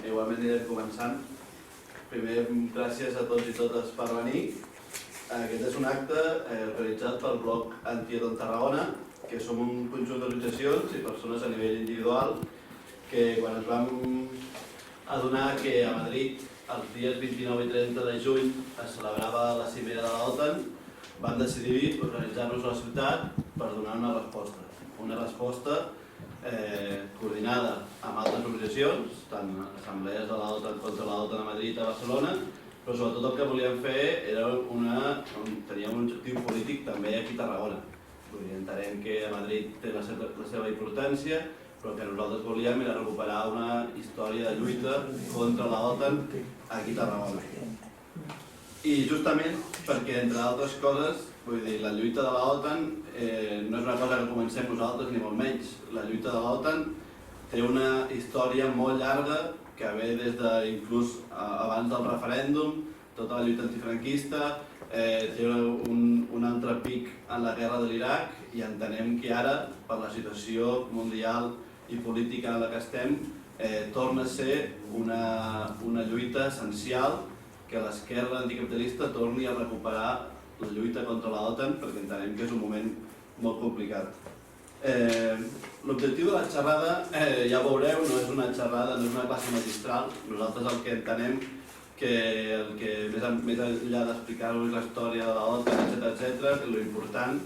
igualment anirem començant. Primer, gràcies a tots i totes per venir. Aquest és un acte realitzat pel Bloc Antiedon Tarragona, que som un conjunt d'associacions i persones a nivell individual que quan ens vam adonar que a Madrid els dies 29 i 30 de juny es celebrava la cimera de l'OTAN, vam decidir organitzar-nos a la ciutat per donar una resposta. Una resposta coordinada amb altres organitzacions, tant assemblees de l'OTAN contra l'OTAN a Madrid i a Barcelona, però sobretot el que volíem fer era teníem un objectiu polític també aquí a Tarragona. Entenem que a Madrid té la seva importància, però el que nosaltres volíem era recuperar una història de lluita contra l'OTAN aquí a Tarragona. I justament perquè, entre altres coses, la lluita de l'OTAN no és una cosa que comencem nosaltres ni molt menys. La lluita de l'OTAN té una història molt llarga que ve des inclús abans del referèndum, tota la lluita antifranquista, té un altre pic en la guerra de l'Iraq i entenem que ara, per la situació mundial i política en la que estem, torna a ser una lluita essencial que l'esquerra anticapitalista torni a recuperar la lluita contra l'OTAN perquè entenem que és un moment molt complicat. L'objectiu de la xerrada, ja veureu, no és una xerrada, no és una classe magistral. Nosaltres el que entenem que més enllà d'explicar-vos la història de l'OTAN, etc., l'important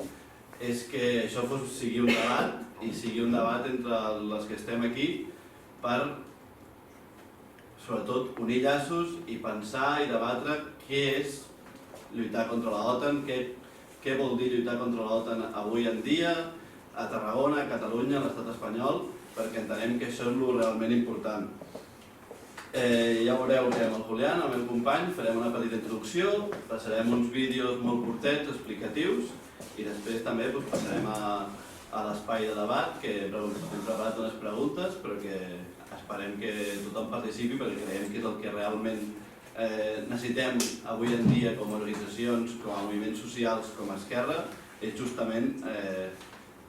és que això sigui un debat i sigui un debat entre les que estem aquí per sobretot unir llaços i pensar i debatre què és lluitar contra l'OTAN, què vol dir lluitar contra l'OTAN avui en dia, a Tarragona, a Catalunya, a l'estat espanyol, perquè entenem que això és el realment important. Ja veureu que amb el Julián, el meu company, farem una petita introducció, passarem uns vídeos molt curtets, explicatius, i després també passarem a l'espai de debat, que hem preparat unes preguntes, però que esperem que tothom participi perquè creiem que és el que realment necessitem avui en dia com a organitzacions, com a moviments socials, com a esquerra, és justament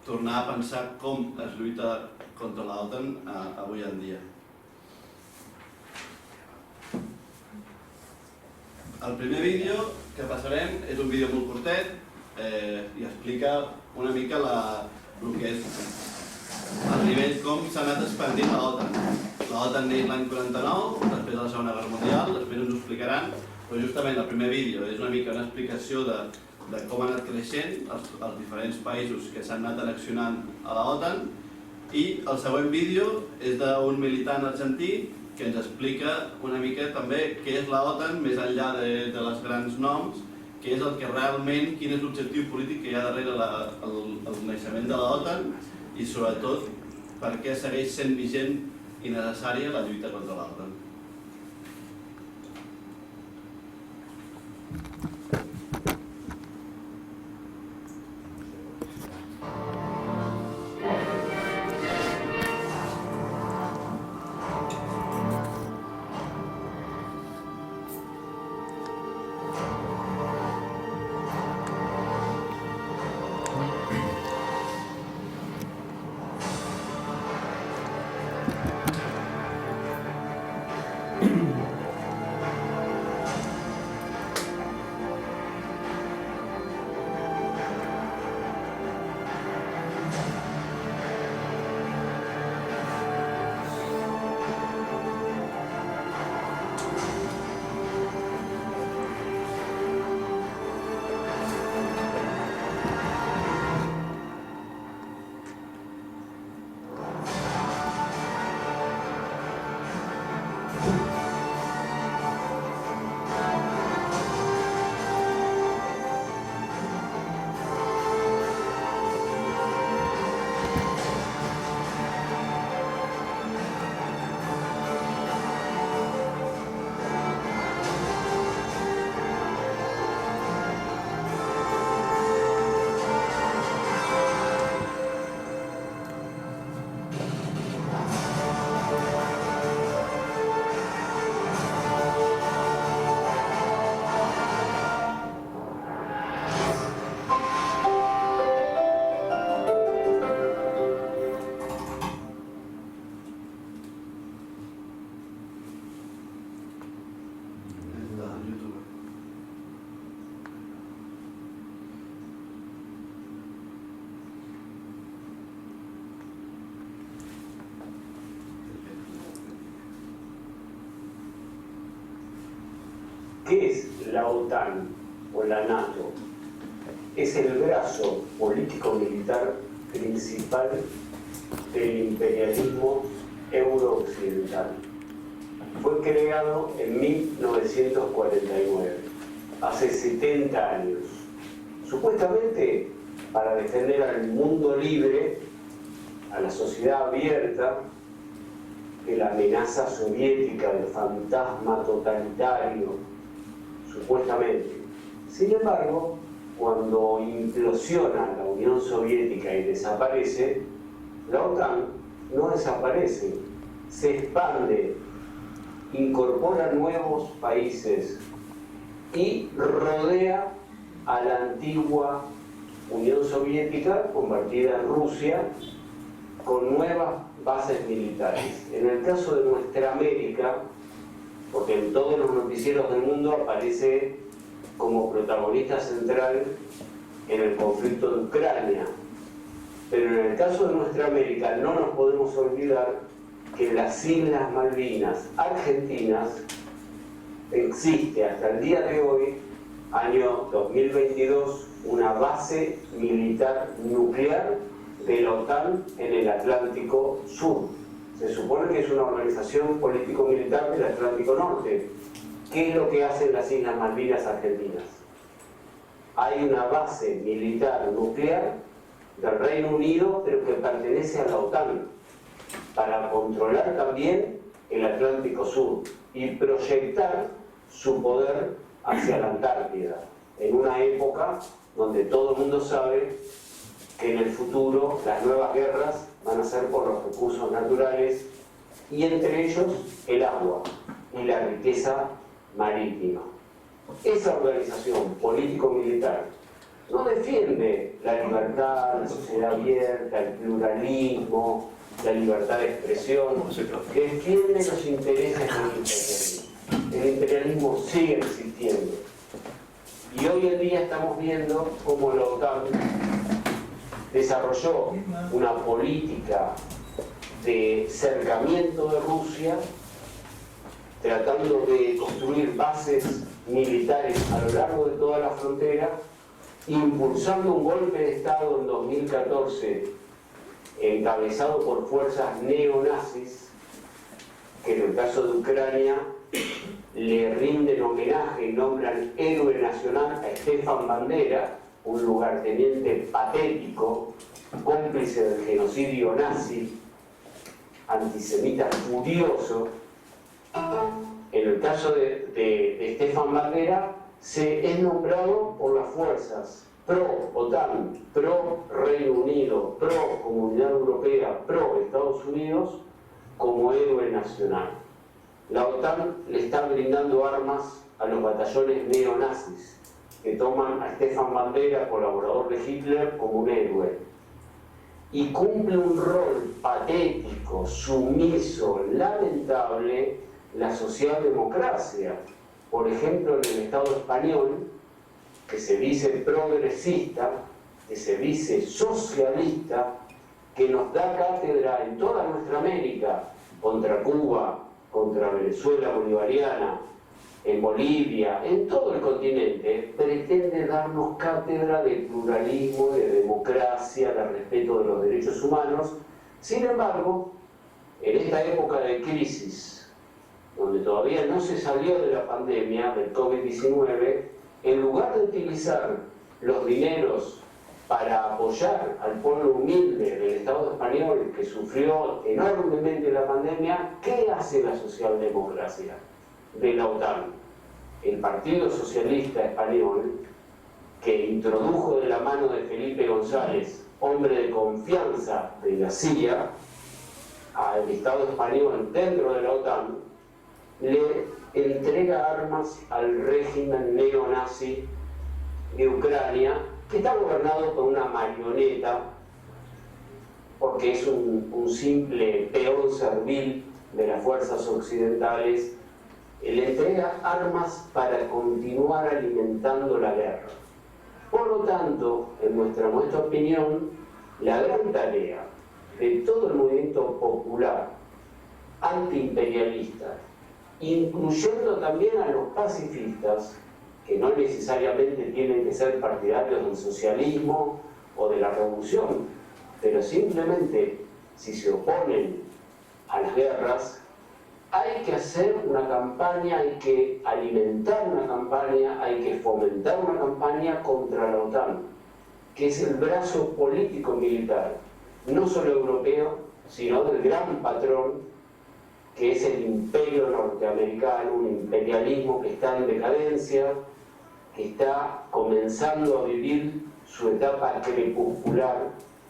tornar a pensar com es lluita contra l'OTAN avui en dia. El primer vídeo que passarem és un vídeo molt curtet i explica una mica el que és el nivell com s'ha anat expandint l'OTAN. L'OTAN neix l'any 49, després de la Segona Guerra Mundial, després ens ho explicaran, però justament el primer vídeo és una mica una explicació de com ha anat creixent els diferents països que s'han anat annexionant a l'OTAN, i el següent vídeo és d'un militant argentí que ens explica una mica també què és l'OTAN, més enllà de les grans noms, què és el que realment, quin és l'objectiu polític que hi ha darrere el naixement de l'OTAN i sobretot per què segueix sent vigent i necessària la lluita contra l'OTAN. ¿Qué es la OTAN o la NATO? Es el brazo político-militar principal del imperialismo euro-occidental. Fue creado en 1949, hace 70 años, supuestamente para defender al mundo libre, a la sociedad abierta, de la amenaza soviética, del fantasma totalitario, supuestamente. Sin embargo, cuando implosiona la Unión Soviética y desaparece, la OTAN no desaparece, se expande, incorpora nuevos países y rodea a la antigua Unión Soviética, convertida en Rusia, con nuevas bases militares. En el caso de nuestra América, porque en todos los noticieros del mundo aparece como protagonista central en el conflicto de Ucrania, pero en el caso de nuestra América no nos podemos olvidar que en las Islas Malvinas Argentinas existe hasta el día de hoy, año 2022, una base militar nuclear de la OTAN en el Atlántico Sur. Se supone que es una organización político-militar del Atlántico Norte. ¿Qué es lo que hacen las Islas Malvinas Argentinas? Hay una base militar nuclear del Reino Unido, pero que pertenece a la OTAN, para controlar también el Atlántico Sur y proyectar su poder hacia la Antártida, en una época donde todo el mundo sabe que en el futuro las nuevas guerras van a ser por los recursos naturales y entre ellos el agua y la riqueza marítima. Esa organización político-militar no defiende la libertad, la sociedad abierta, el pluralismo, la libertad de expresión, defiende los intereses del imperialismo. El imperialismo sigue existiendo. Y hoy en día estamos viendo cómo la OTAN desarrolló una política de cercamiento de Rusia, tratando de construir bases militares a lo largo de toda la frontera, impulsando un golpe de Estado en 2014 encabezado por fuerzas neonazis, que en el caso de Ucrania le rinden homenaje y nombran héroe nacional a Stefan Bandera, un lugarteniente patético, cómplice del genocidio nazi, antisemita furioso. En el caso de Stefan Bandera, es nombrado por las fuerzas pro-OTAN, pro-Reino Unido, pro-Comunidad Europea, pro-Estados Unidos, como héroe nacional. La OTAN le está brindando armas a los batallones neonazis, que toman a Stefan Bandera, colaborador de Hitler, como un héroe. Y cumple un rol patético, sumiso, lamentable, la socialdemocracia. Por ejemplo, en el Estado español, que se dice progresista, que se dice socialista, que nos da cátedra en toda nuestra América, contra Cuba, contra Venezuela bolivariana, en Bolivia, en todo el continente, pretende darnos cátedra de pluralismo, de democracia, de respeto de los derechos humanos. Sin embargo, en esta época de crisis, donde todavía no se salió de la pandemia del COVID-19, en lugar de utilizar los dineros para apoyar al pueblo humilde del Estado español que sufrió enormemente la pandemia, ¿qué hace la socialdemocracia de la OTAN? El Partido Socialista Español, que introdujo de la mano de Felipe González, hombre de confianza de la CIA, al Estado español dentro de la OTAN, le entrega armas al régimen neonazi de Ucrania, que está gobernado por una marioneta, porque es un simple peón servil de las fuerzas occidentales. Le entrega armas para continuar alimentando la guerra. Por lo tanto, en nuestra modesta opinión, la gran tarea de todo el movimiento popular antiimperialista incluyendo también a los pacifistas, que no necesariamente tienen que ser partidarios del socialismo o de la revolución, pero simplemente si se oponen a las guerras, hay que hacer una campaña, hay que alimentar una campaña, hay que fomentar una campaña contra la OTAN, que es el brazo político-militar, no solo europeo, sino del gran patrón, que es el imperio norteamericano, un imperialismo que está en decadencia, que está comenzando a vivir su etapa crepuscular,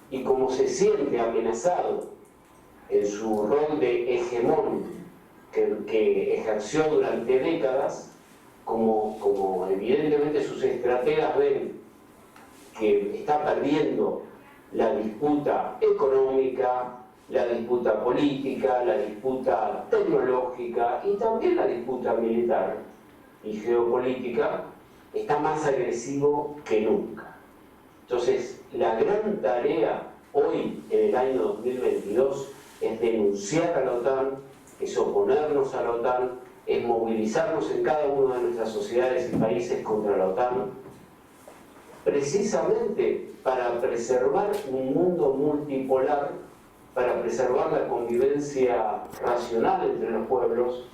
y como se siente amenazado en su rol de hegemón que ejerció durante décadas, como evidentemente sus estrategas ven que está perdiendo la disputa económica, la disputa política, la disputa tecnológica y también la disputa militar y geopolítica, está más agresivo que nunca. Entonces, la gran tarea hoy, en el año 2022, es denunciar a la OTAN, es oponernos a la OTAN, es movilizarnos en cada una de nuestras sociedades y países contra la OTAN, precisamente para preservar un mundo multipolar, para preservar la convivencia racional entre los pueblos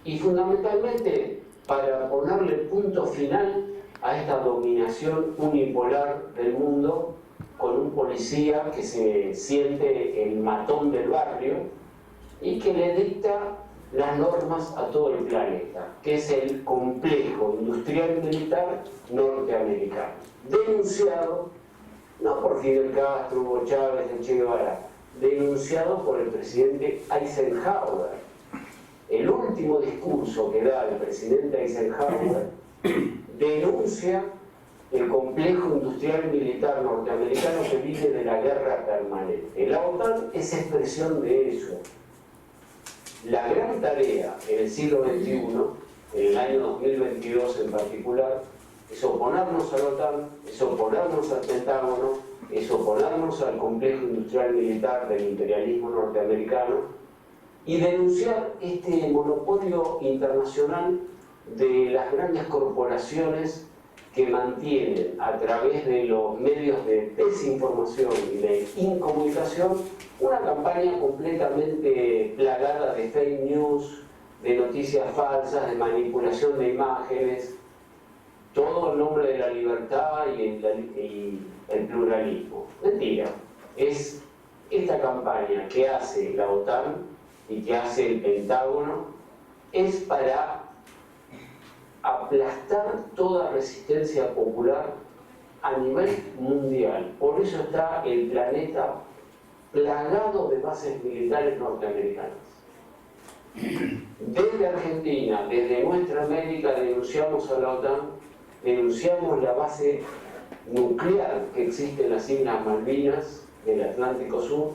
y fundamentalmente para ponerle punto final a esta dominación unipolar del mundo con un policía que se siente el matón del barrio y que le dicta las normas a todo el planeta, que es el complejo industrial militar norteamericano, denunciado no por Fidel Castro, Hugo Chávez, Che Guevara, denunciado por el presidente Eisenhower. El último discurso que da el presidente Eisenhower denuncia el complejo industrial militar norteamericano que vive de la guerra permanente. La OTAN es expresión de eso. La gran tarea en el siglo XXI, en el año 2022 en particular, es oponernos a la OTAN, es oponernos al Pentágono, es oponernos al complejo industrial militar del imperialismo norteamericano y denunciar este monopolio internacional de las grandes corporaciones que mantienen a través de los medios de desinformación y de incomunicación una campaña completamente plagada de fake news, de noticias falsas, de manipulación de imágenes, todo en nombre de la libertad y el pluralismo. Mentira. Es esta campaña que hace la OTAN y que hace el Pentágono es para aplastar toda resistencia popular a nivel mundial. Por eso está el planeta plagado de bases militares norteamericanas. Desde Argentina, desde nuestra América, denunciamos a la OTAN, denunciamos la base nuclear que existe en las Islas Malvinas del Atlántico Sur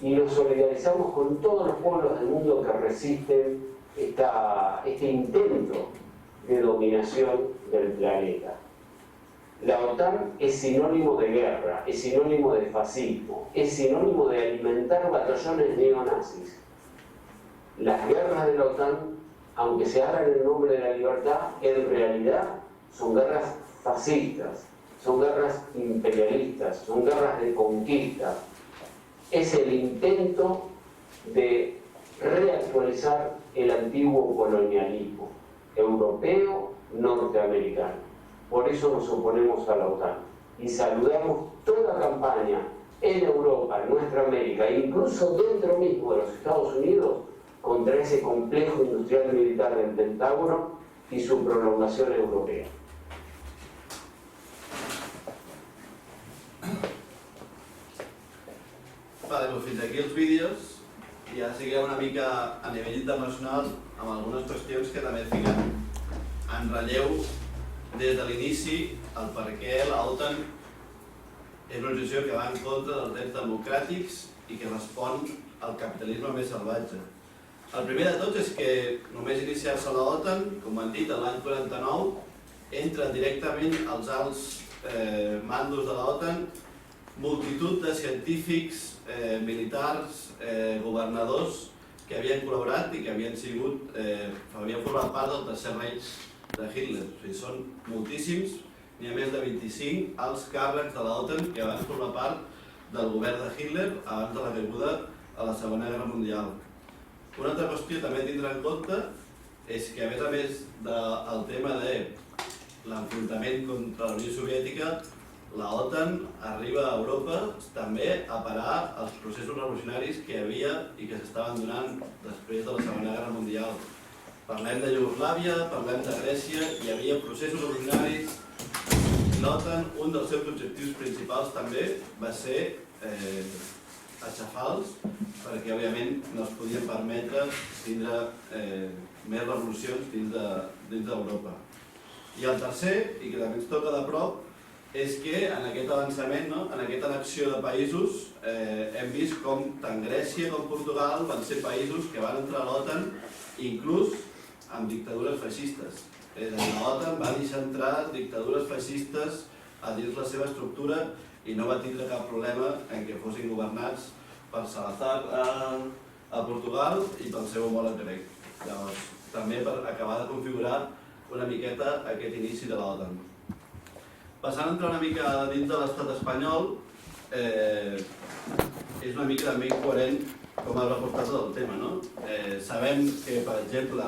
y nos solidarizamos con todos los pueblos del mundo que resisten este intento de dominación del planeta. La OTAN es sinónimo de guerra, es sinónimo de fascismo, es sinónimo de alimentar batallones neonazis. Las guerras de la OTAN, aunque se hagan en nombre de la libertad, en realidad son guerras fascistas, son guerras imperialistas, son guerras de conquista. Es el intento de reactualizar el antiguo colonialismo europeo, norteamericano. Por eso nos oponemos a la OTAN y saludamos toda campaña en Europa, en nuestra América, e incluso dentro mismo de los Estados Unidos, contra ese complejo industrial militar del Pentágono y su prolongación europea. Vale, doncs fins aquí els vídeos i ja seguirem una mica a nivell internacional amb algunes qüestions que també fiquen en relleu des de l'inici el per què la OTAN és una organització que va en contra dels drets democràtics i que respon al capitalisme més salvatge. El primer de tots és que només iniciar-se la OTAN, com han dit, l'any 49, entren directament als alts mandos de la OTAN multitud de científics, militars, governadors que havien col·laborat i que havien format part del Tercer Reich de Hitler. O sigui, són moltíssims, n'hi ha més de 25 alts càrrecs de l'OTAN que van formar part del govern de Hitler abans de la caiguda a la Segona Guerra Mundial. Una altra qüestió també a tindre en compte és que, a més del tema de l'enfrontament contra la Unió Soviètica, la OTAN arriba a Europa també a parar els processos revolucionaris que hi havia i que s'estaven donant després de la Segona Guerra Mundial. Parlem de Iugoslàvia, parlem de Grècia, hi havia processos revolucionaris. L'OTAN, un dels seus objectius principals també va ser aixafar-los, perquè òbviament no es podien permetre tindre més revolucions dins d'Europa. I el tercer, i que també ens toca de prop, és que en aquest avançament, en aquesta annexió de països, hem vist com tant Grècia com Portugal van ser països que van entrar a l'OTAN inclús amb dictadures feixistes. És a dir, l'OTAN va deixar entrar dictadures feixistes a dins la seva estructura i no va tindre cap problema en què fossin governats per Salazar a Portugal i pel seu homòleg grec. Llavors, també per acabar de configurar una miqueta aquest inici de l'OTAN. Passant a entrar una mica dins de l'estat espanyol, és una mica també incoherent com has reportat tot el tema, no? Sabem que, per exemple,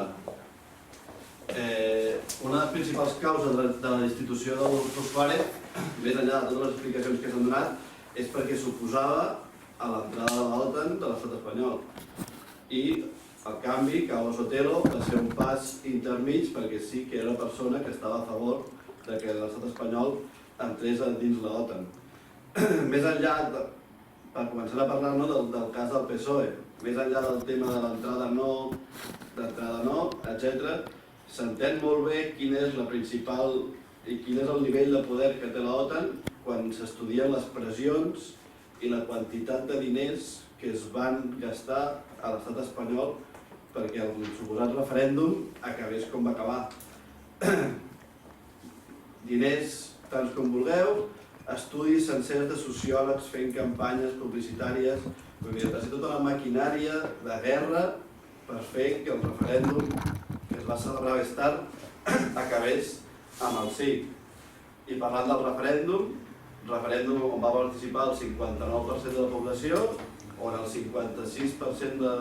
una de les principals causes de la destitució del doctor Suárez, més enllà de totes les explicacions que s'han donat, és perquè s'oposava a l'entrada de l'OTAN de l'estat espanyol. I, al canvi, Carlos Sotelo va ser un pas intermig perquè sí que era una persona que estava a favor que l'estat espanyol entrés dins l'OTAN. Més enllà, per començar a parlar del cas del PSOE, més enllà del tema de l'entrada no, etc., s'entén molt bé quin és la principal i quin és el nivell de poder que té l'OTAN quan s'estudien les pressions i la quantitat de diners que es van gastar a l'estat espanyol perquè el suposat referèndum acabés com va acabar. Diners tants com vulgueu, estudis sencers de sociòlegs fent campanyes publicitàries, va ser tota la maquinària de guerra per fer que el referèndum que es va celebrar més tard acabés amb el sí. I parlant del referèndum on va participar el 59% de la població, on el 56%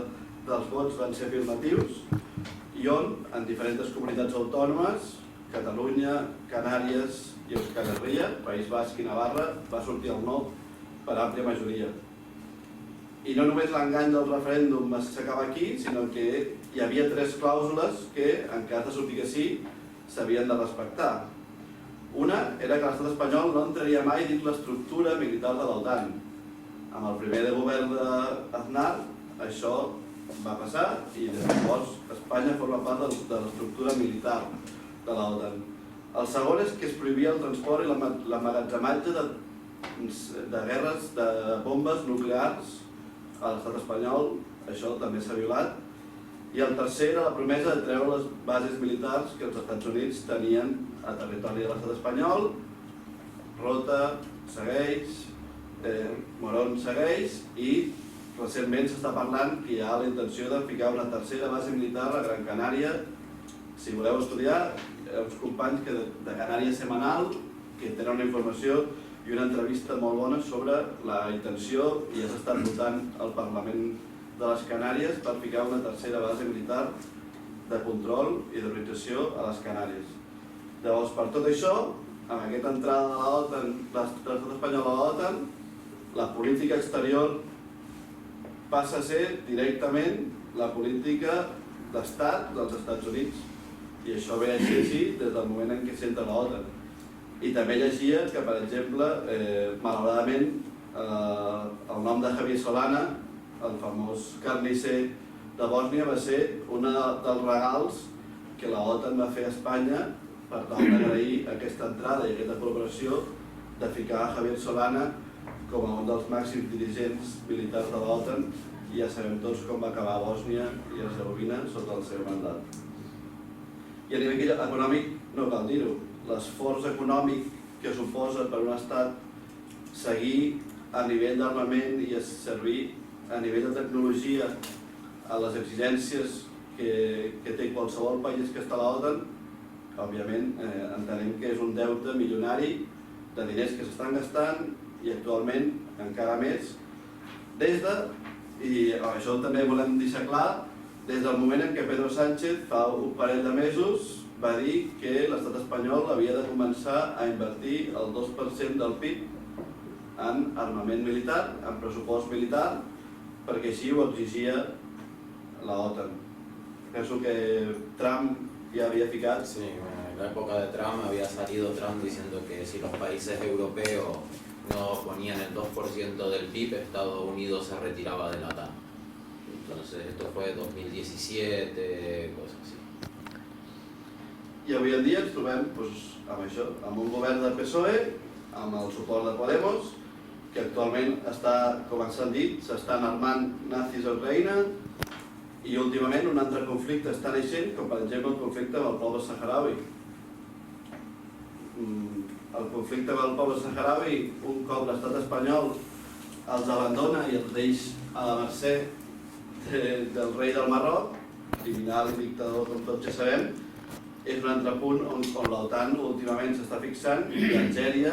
dels vots van ser afirmatius i on, en diferents comunitats autònomes, Catalunya, Canàries i Euskal Herria, País Basc i Navarra, va sortir el no per àmplia majoria. I no només l'engany del referèndum s'acaba aquí, sinó que hi havia 3 clàusules que, en cas de sortir que sí, s'havien de respectar. Una era que l'estat espanyol no entraria mai dins l'estructura militar de l'OTAN. Amb el primer govern d'Aznar, això va passar i des de llavors Espanya forma part de l'estructura militar de l'OTAN. El segon és que es prohibia el transport i l'emmagatzematge de guerres de bombes nuclears a l'estat espanyol, això també s'ha violat. I el tercer era la promesa de treure les bases militars que els Estats Units tenien a territori de l'estat espanyol. Rota segueix, Morón segueix i recentment s'està parlant que hi ha la intenció de ficar una tercera base militar a Gran Canària. Si voleu estudiar, uns companys de Canària Setmanal que tenen una informació i una entrevista molt bona sobre la intenció i ja s'estan votant al Parlament de les Canàries per ficar una tercera base militar de control i d'organització a les Canàries. Llavors, per tot això, amb aquesta entrada de l'OTAN, l'estat espanyol a l'OTAN, la política exterior passa a ser directament la política d'estat dels Estats Units. I això ve així des del moment en què s'entra l'OTAN. I també llegia que, per exemple, malauradament, el nom de Javier Solana, el famós carnisser de Bòsnia, va ser un dels regals que l'OTAN va fer a Espanya per tal d'agrair aquesta entrada i aquesta col·laboració de ficar Javier Solana com a un dels màxims dirigents militars de l'OTAN i ja sabem tots com va acabar Bòsnia i Hercegovina sota el seu mandat. I a nivell econòmic no cal dir-ho, l'esforç econòmic que suposa per un estat seguir a nivell d'armament i servir a nivell de tecnologia a les exigències que té qualsevol país que està a l'OTAN, òbviament entenem que és un deute milionari de diners que s'estan gastant i actualment encara més i això també volem deixar clar, des del moment en què Pedro Sánchez fa un parell de mesos va dir que l'estat espanyol havia de començar a invertir el 2% del PIB en armament militar, en pressupost militar, perquè així ho exigia la OTAN. Penso que Trump ya había fijado. Sí, bueno, en la época de Trump había salido Trump diciendo que si los países europeos no ponían el 2% del PIB, Estados Unidos se retiraba de la OTAN. Entonces esto fue 2017, cosas así. I avui en dia ens trobem amb això, amb un govern del PSOE, amb el suport de Podemos, que actualment està, com ens han dit, s'estan armant nazis a Ucraïna, i últimament un altre conflicte està naixent, com per exemple el conflicte amb el poble saharaui. El conflicte amb el poble saharaui, un cop l'estat espanyol els abandona i els deix a la mercè del rei del Marroc, criminal i dictador com tots ja sabem, és un altre punt on l'OTAN últimament s'està fixant i Algèria,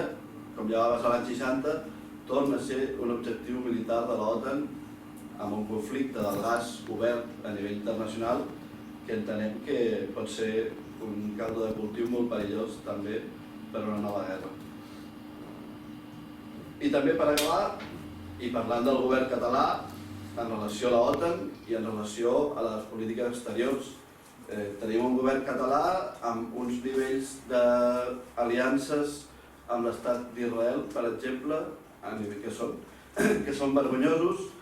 com ja va passar l'any 60, torna a ser un objectiu militar de l'OTAN amb un conflicte del gas obert a nivell internacional que entenem que pot ser un caldo de cultiu molt perillós també per una nova guerra. I també per acabar, i parlant del govern català, en relació a l'OTAN i en relació a les polítiques exteriors, tenim un govern català amb uns nivells d'aliances amb l'estat d'Israel, per exemple, que són vergonyosos.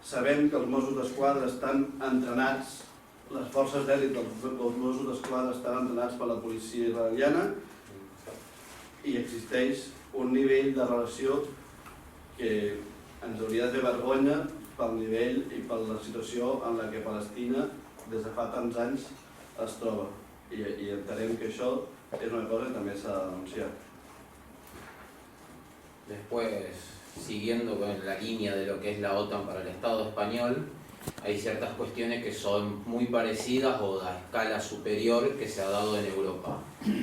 Sabem que els Mossos d'Esquadra estan entrenats, les forces d'èlit dels Mossos d'Esquadra estan entrenats per la policia israeliana i existeix un nivell de relació que ens hauria de fer vergonya pel nivell i per la situació en la que Palestina des de fa tants anys es troba. I entenem que això és una cosa que també s'ha de denunciar. Después, siguiendo con la línea de lo que es la OTAN para el Estado español, hay ciertas cuestiones que son muy parecidas o a escala superior que se ha dado en Europa.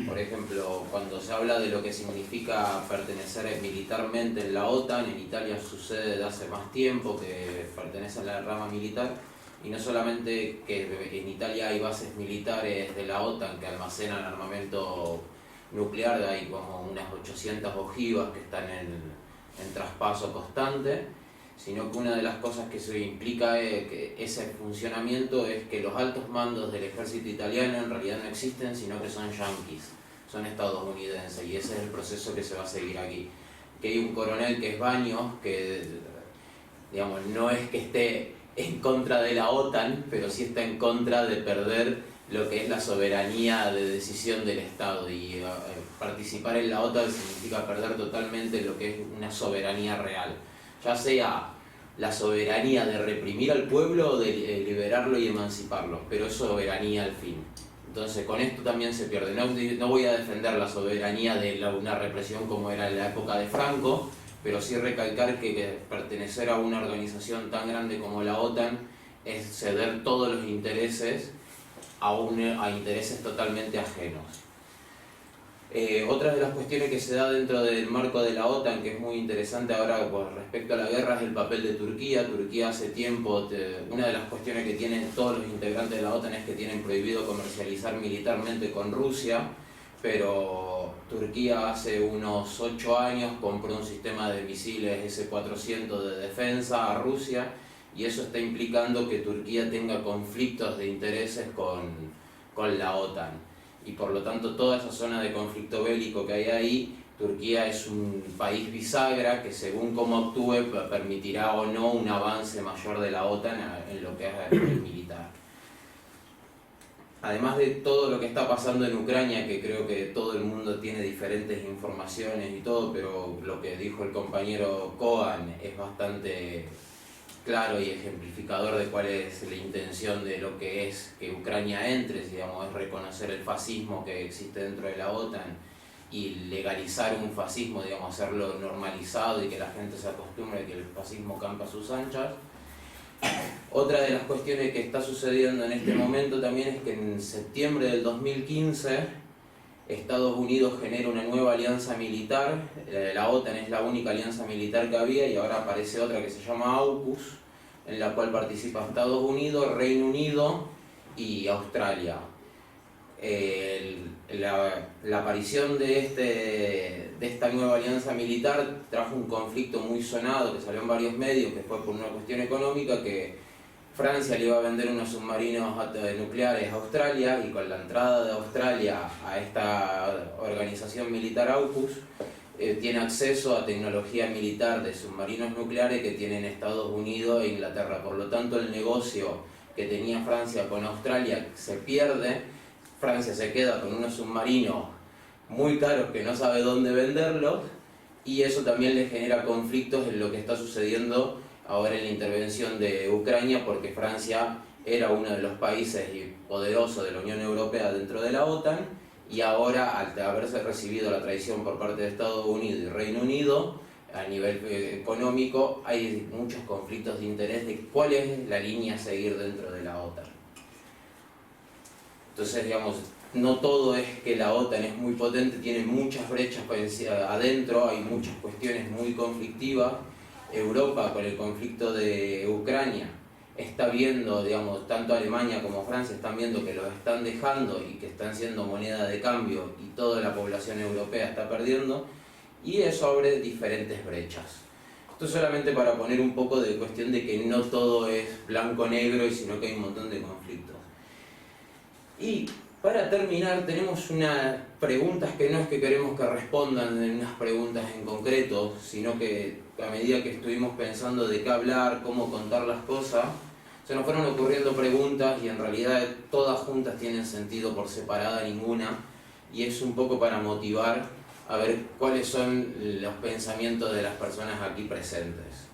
Por ejemplo, cuando se habla de lo que significa pertenecer militarmente en la OTAN, en Italia sucede desde hace más tiempo que pertenece a la rama militar, y no solamente que en Italia hay bases militares de la OTAN que almacenan armamento nuclear, hay como unas 800 ojivas que están en traspaso constante, sino que una de las cosas que se implica que ese funcionamiento es que los altos mandos del ejército italiano en realidad no existen, sino que son yanquis, son estadounidenses, y ese es el proceso que se va a seguir aquí. Que hay un coronel que es Baños, que digamos, no es que esté en contra de la OTAN, pero sí está en contra de perder lo que es la soberanía de decisión del Estado, y participar en la OTAN significa perder totalmente lo que es una soberanía real, ya sea la soberanía de reprimir al pueblo o de liberarlo y emanciparlo, pero es soberanía al fin. Entonces con esto también se pierde. No voy a defender la soberanía de una represión como era en la época de Franco, pero sí recalcar que pertenecer a una organización tan grande como la OTAN es ceder todos los intereses a intereses totalmente ajenos. Otra de las cuestiones que se da dentro del marco de la OTAN, que es muy interesante ahora con respecto a la guerra, es el papel de Turquía. Turquía hace tiempo, una de las cuestiones que tienen todos los integrantes de la OTAN es que tienen prohibido comercializar militarmente con Rusia, pero Turquía hace unos 8 años compró un sistema de misiles S-400 de defensa a Rusia, y eso está implicando que Turquía tenga conflictos de intereses con la OTAN. Y por lo tanto toda esa zona de conflicto bélico que hay ahí, Turquía es un país bisagra que según cómo actúe permitirá o no un avance mayor de la OTAN en lo que es el militar. Además de todo lo que está pasando en Ucrania, que creo que todo el mundo tiene diferentes informaciones y todo, pero lo que dijo el compañero Kohan es bastante claro y ejemplificador de cuál es la intención de lo que es que Ucrania entre, digamos, es reconocer el fascismo que existe dentro de la OTAN y legalizar un fascismo, digamos, hacerlo normalizado y que la gente se acostumbre a que el fascismo campa a sus anchas. Otra de las cuestiones que está sucediendo en este momento también es que en septiembre del 2015 Estados Unidos genera una nueva alianza militar. La OTAN es la única alianza militar que había y ahora aparece otra que se llama AUKUS, en la cual participa Estados Unidos, Reino Unido y Australia. La aparición de esta nueva alianza militar trajo un conflicto muy sonado que salió en varios medios, que fue por una cuestión económica, que Francia le iba a vender unos submarinos nucleares a Australia, y con la entrada de Australia a esta organización militar AUKUS tiene acceso a tecnología militar de submarinos nucleares que tienen Estados Unidos e Inglaterra. Por lo tanto, el negocio que tenía Francia con Australia se pierde. Francia se queda con unos submarinos muy caros que no sabe dónde venderlos, y eso también le genera conflictos en lo que está sucediendo ahora en la intervención de Ucrania, porque Francia era uno de los países poderosos de la Unión Europea dentro de la OTAN, y ahora, al haberse recibido la traición por parte de Estados Unidos y Reino Unido, a nivel económico hay muchos conflictos de interés de cuál es la línea a seguir dentro de la OTAN. Entonces, digamos, no todo es que la OTAN es muy potente, tiene muchas brechas adentro, hay muchas cuestiones muy conflictivas. Europa, con el conflicto de Ucrania, está viendo, digamos, tanto Alemania como Francia están viendo que los están dejando y que están siendo moneda de cambio, y toda la población europea está perdiendo, y eso abre diferentes brechas. Esto solamente para poner un poco de cuestión de que no todo es blanco-negro, sino que hay un montón de conflictos. Y para terminar, tenemos unas preguntas que no es que queremos que respondan en unas preguntas en concreto, sino que a medida que estuvimos pensando de qué hablar, cómo contar las cosas, se nos fueron ocurriendo preguntas, y en realidad todas juntas tienen sentido, por separada ninguna, y es un poco para motivar a ver cuáles son los pensamientos de las personas aquí presentes.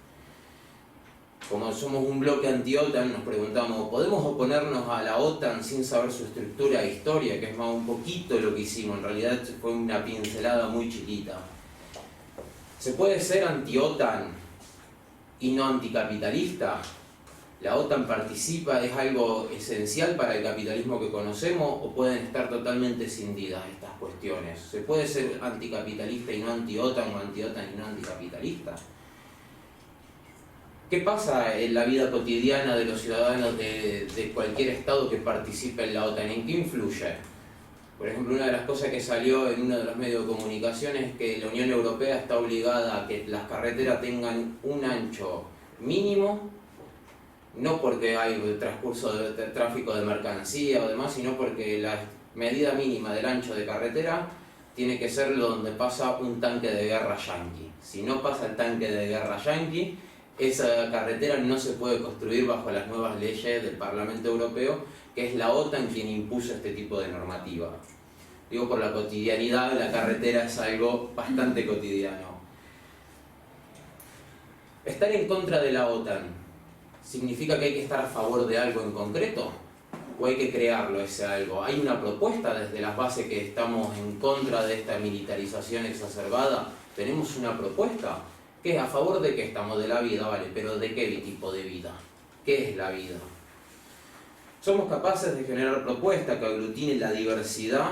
Como somos un bloque anti-OTAN, nos preguntamos, ¿podemos oponernos a la OTAN sin saber su estructura e historia? Que es más un poquito lo que hicimos, en realidad fue una pincelada muy chiquita. ¿Se puede ser anti-OTAN y no anticapitalista? ¿La OTAN participa, es algo esencial para el capitalismo que conocemos, o pueden estar totalmente escindidas estas cuestiones? ¿Se puede ser anticapitalista y no anti-OTAN, o anti-OTAN y no anticapitalista? ¿Qué pasa en la vida cotidiana de los ciudadanos de cualquier estado que participe en la OTAN? ¿En qué influye? Por ejemplo, una de las cosas que salió en uno de los medios de comunicación es que la Unión Europea está obligada a que las carreteras tengan un ancho mínimo, no porque hay transcurso de tráfico de mercancía o demás, sino porque la medida mínima del ancho de carretera tiene que ser donde pasa un tanque de guerra yanqui. Si no pasa el tanque de guerra yanqui, esa carretera no se puede construir bajo las nuevas leyes del Parlamento Europeo, que es la OTAN quien impuso este tipo de normativa. Digo, por la cotidianidad, la carretera es algo bastante cotidiano. ¿Estar en contra de la OTAN significa que hay que estar a favor de algo en concreto? ¿O hay que crearlo ese algo? ¿Hay una propuesta desde las bases que estamos en contra de esta militarización exacerbada? ¿Tenemos una propuesta? ¿Qué? ¿A favor de qué estamos? De la vida, vale, pero ¿de qué tipo de vida? ¿Qué es la vida? ¿Somos capaces de generar propuestas que aglutinen la diversidad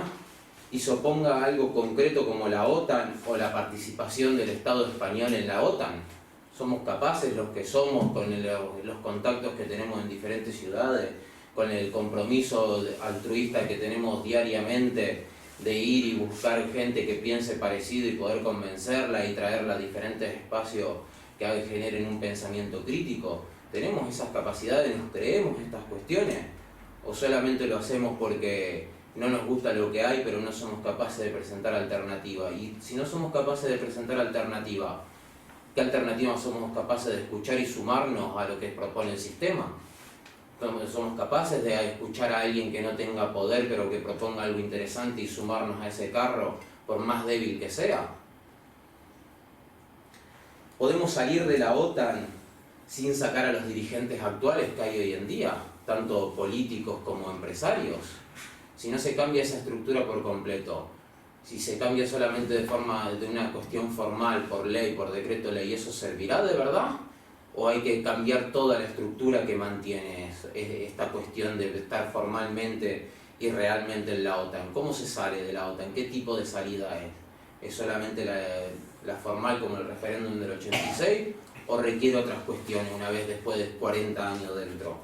y se oponga a algo concreto como la OTAN o la participación del Estado español en la OTAN? ¿Somos capaces, los que somos, con los contactos que tenemos en diferentes ciudades, con el compromiso altruista que tenemos diariamente, de ir y buscar gente que piense parecido y poder convencerla y traerla a diferentes espacios que generen un pensamiento crítico? ¿Tenemos esas capacidades? ¿Nos creemos estas cuestiones? ¿O solamente lo hacemos porque no nos gusta lo que hay, pero no somos capaces de presentar alternativa? Y si no somos capaces de presentar alternativa, ¿qué alternativa somos capaces de escuchar y sumarnos a lo que propone el sistema? ¿Somos capaces de escuchar a alguien que no tenga poder, pero que proponga algo interesante y sumarnos a ese carro, por más débil que sea? ¿Podemos salir de la OTAN sin sacar a los dirigentes actuales que hay hoy en día, tanto políticos como empresarios? Si no se cambia esa estructura por completo, si se cambia solamente de una cuestión formal, por ley, por decreto ley, ¿eso servirá de verdad? ¿O hay que cambiar toda la estructura que mantiene esta cuestión de estar formalmente y realmente en la OTAN? ¿Cómo se sale de la OTAN? ¿Qué tipo de salida es? ¿Es solamente la formal como el referéndum del 86 o requiere otras cuestiones una vez después de 40 años dentro?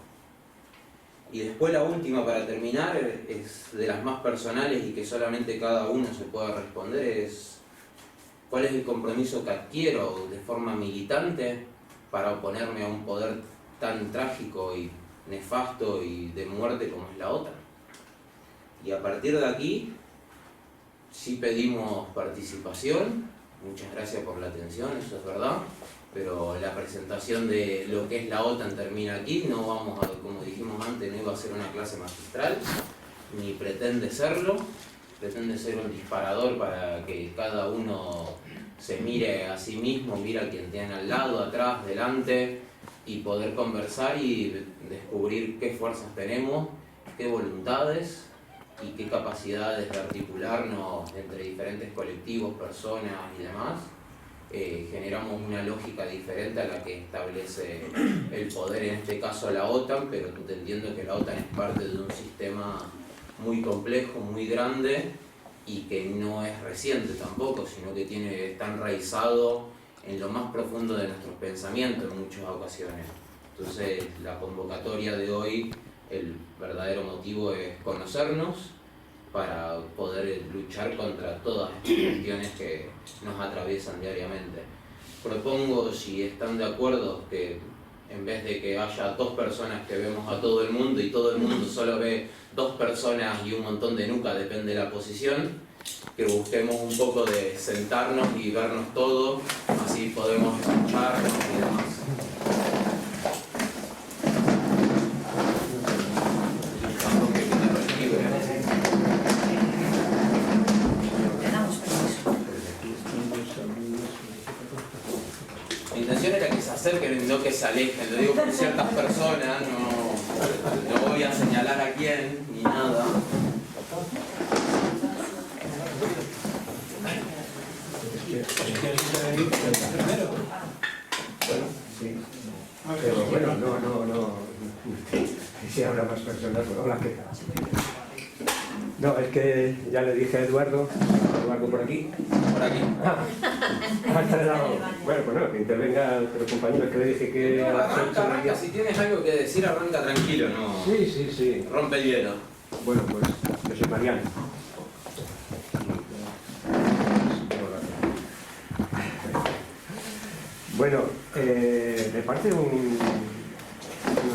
Y después la última para terminar es de las más personales y que solamente cada uno se puede responder, es ¿cuál es el compromiso que adquiero de forma militante para oponerme a un poder tan trágico y nefasto y de muerte como es la OTAN? Y a partir de aquí sí pedimos participación. Muchas gracias por la atención, eso es verdad, pero la presentación de lo que es la OTAN termina aquí. No vamos a, como dijimos antes, no iba a ser una clase magistral, ni pretende serlo. Pretende ser un disparador para que cada uno se mire a sí mismo, mire a quien tiene al lado, atrás, delante, y poder conversar y descubrir qué fuerzas tenemos, qué voluntades y qué capacidades de articularnos entre diferentes colectivos, personas y demás. Generamos una lógica diferente a la que establece el poder, en este caso la OTAN, pero entendiendo que la OTAN es parte de un sistema muy complejo, muy grande y que no es reciente tampoco, sino que está enraizado en lo más profundo de nuestros pensamientos en muchas ocasiones. Entonces la convocatoria de hoy, el verdadero motivo es conocernos para poder luchar contra todas estas cuestiones que nos atraviesan diariamente. Propongo, si están de acuerdo, que en vez de que haya 2 personas que vemos a todo el mundo y todo el mundo solo ve 2 personas y un montón de nuca, depende de la posición, que busquemos un poco de sentarnos y vernos todos, así podemos escucharnos y demás. Mi intención era que se acerquen, no que se alejen. Lo digo por ciertas personas, no voy a señalar a quién ni nada. Pero bueno, no. Si habrá más personas, pues hola, ¿qué tal? No, es que ya le dije a Eduardo por aquí. Por aquí. Bueno, pues no, que intervenga otro compañero, es que le dije que a las 8 Arranca, si tienes algo que decir, arranca tranquilo, ¿no? Sí. Rompe el hielo. Bueno, pues yo soy Mariano. Bueno, me parece una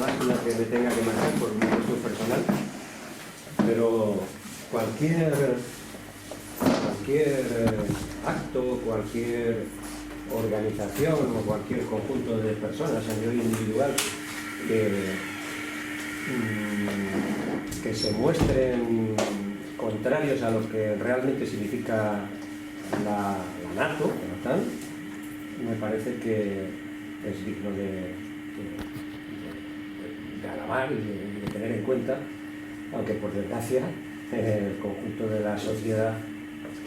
lástima que me tenga que marcar por mi cuestión personal, pero cualquier acto, cualquier organización o cualquier conjunto de personas a nivel individual que se muestren contrarios a lo que realmente significa la NATO, la OTAN, me parece que es digno de alabar y de tener en cuenta, aunque por desgracia el conjunto de la sociedad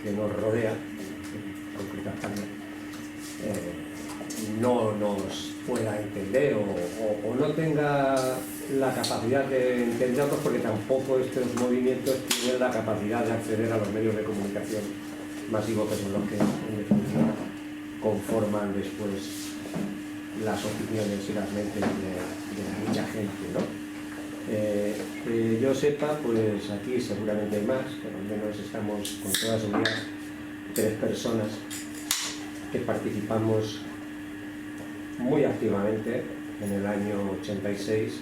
que nos rodea, en concreto España, no nos pueda entender o no tenga la capacidad de entendernos, porque tampoco estos movimientos tienen la capacidad de acceder a los medios de comunicación masivos, que son los que en definitiva conforman después las opiniones y las mentes de mucha gente, ¿no? Que yo sepa, pues aquí seguramente hay más, pero al menos estamos con toda seguridad 3 personas que participamos muy activamente en el año 86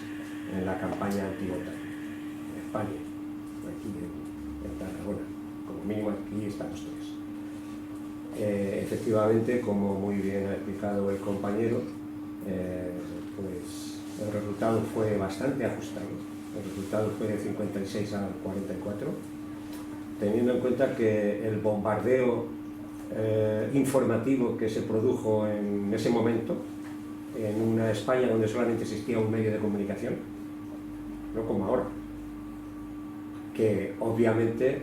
en la campaña anti-OTAN en España, aquí en Tarragona, como mínimo aquí estamos todos. Efectivamente, como muy bien ha explicado el compañero, pues el resultado fue bastante ajustado. El resultado fue de 56 a 44, teniendo en cuenta que el bombardeo informativo que se produjo en ese momento en una España donde solamente existía un medio de comunicación, no como ahora, que obviamente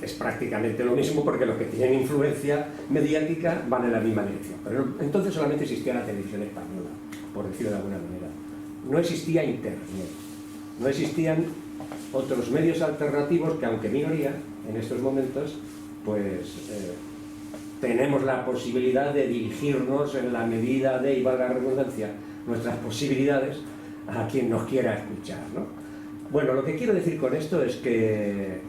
es prácticamente lo mismo porque los que tienen influencia mediática van en la misma dirección. Pero entonces solamente existía la televisión española, por decirlo de alguna manera. No existía Internet, no existían otros medios alternativos que, aunque minoría en estos momentos, pues tenemos la posibilidad de dirigirnos en la medida de, y valga la redundancia, nuestras posibilidades a quien nos quiera escuchar, ¿no? Bueno, lo que quiero decir con esto es que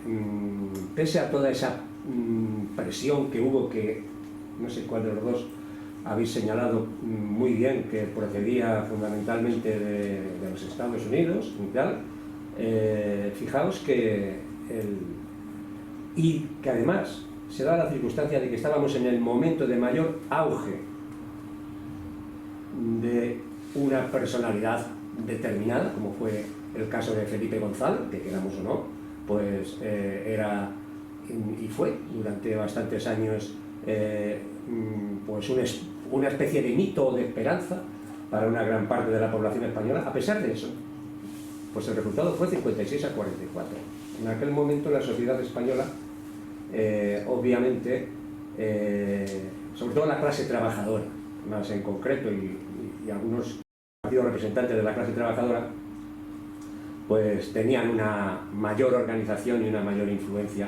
pese a toda esa presión que hubo, que no sé cuál de los dos habéis señalado muy bien, que procedía fundamentalmente de los Estados Unidos y tal, fijaos que y que además se da la circunstancia de que estábamos en el momento de mayor auge de una personalidad determinada, como fue el caso de Felipe González, que queramos o no, pues era y fue durante bastantes años pues una especie de mito o de esperanza para una gran parte de la población española. A pesar de eso, pues el resultado fue 56 a 44. En aquel momento la sociedad española, obviamente, sobre todo la clase trabajadora, más en concreto, y algunos representantes de la clase trabajadora, pues tenían una mayor organización y una mayor influencia,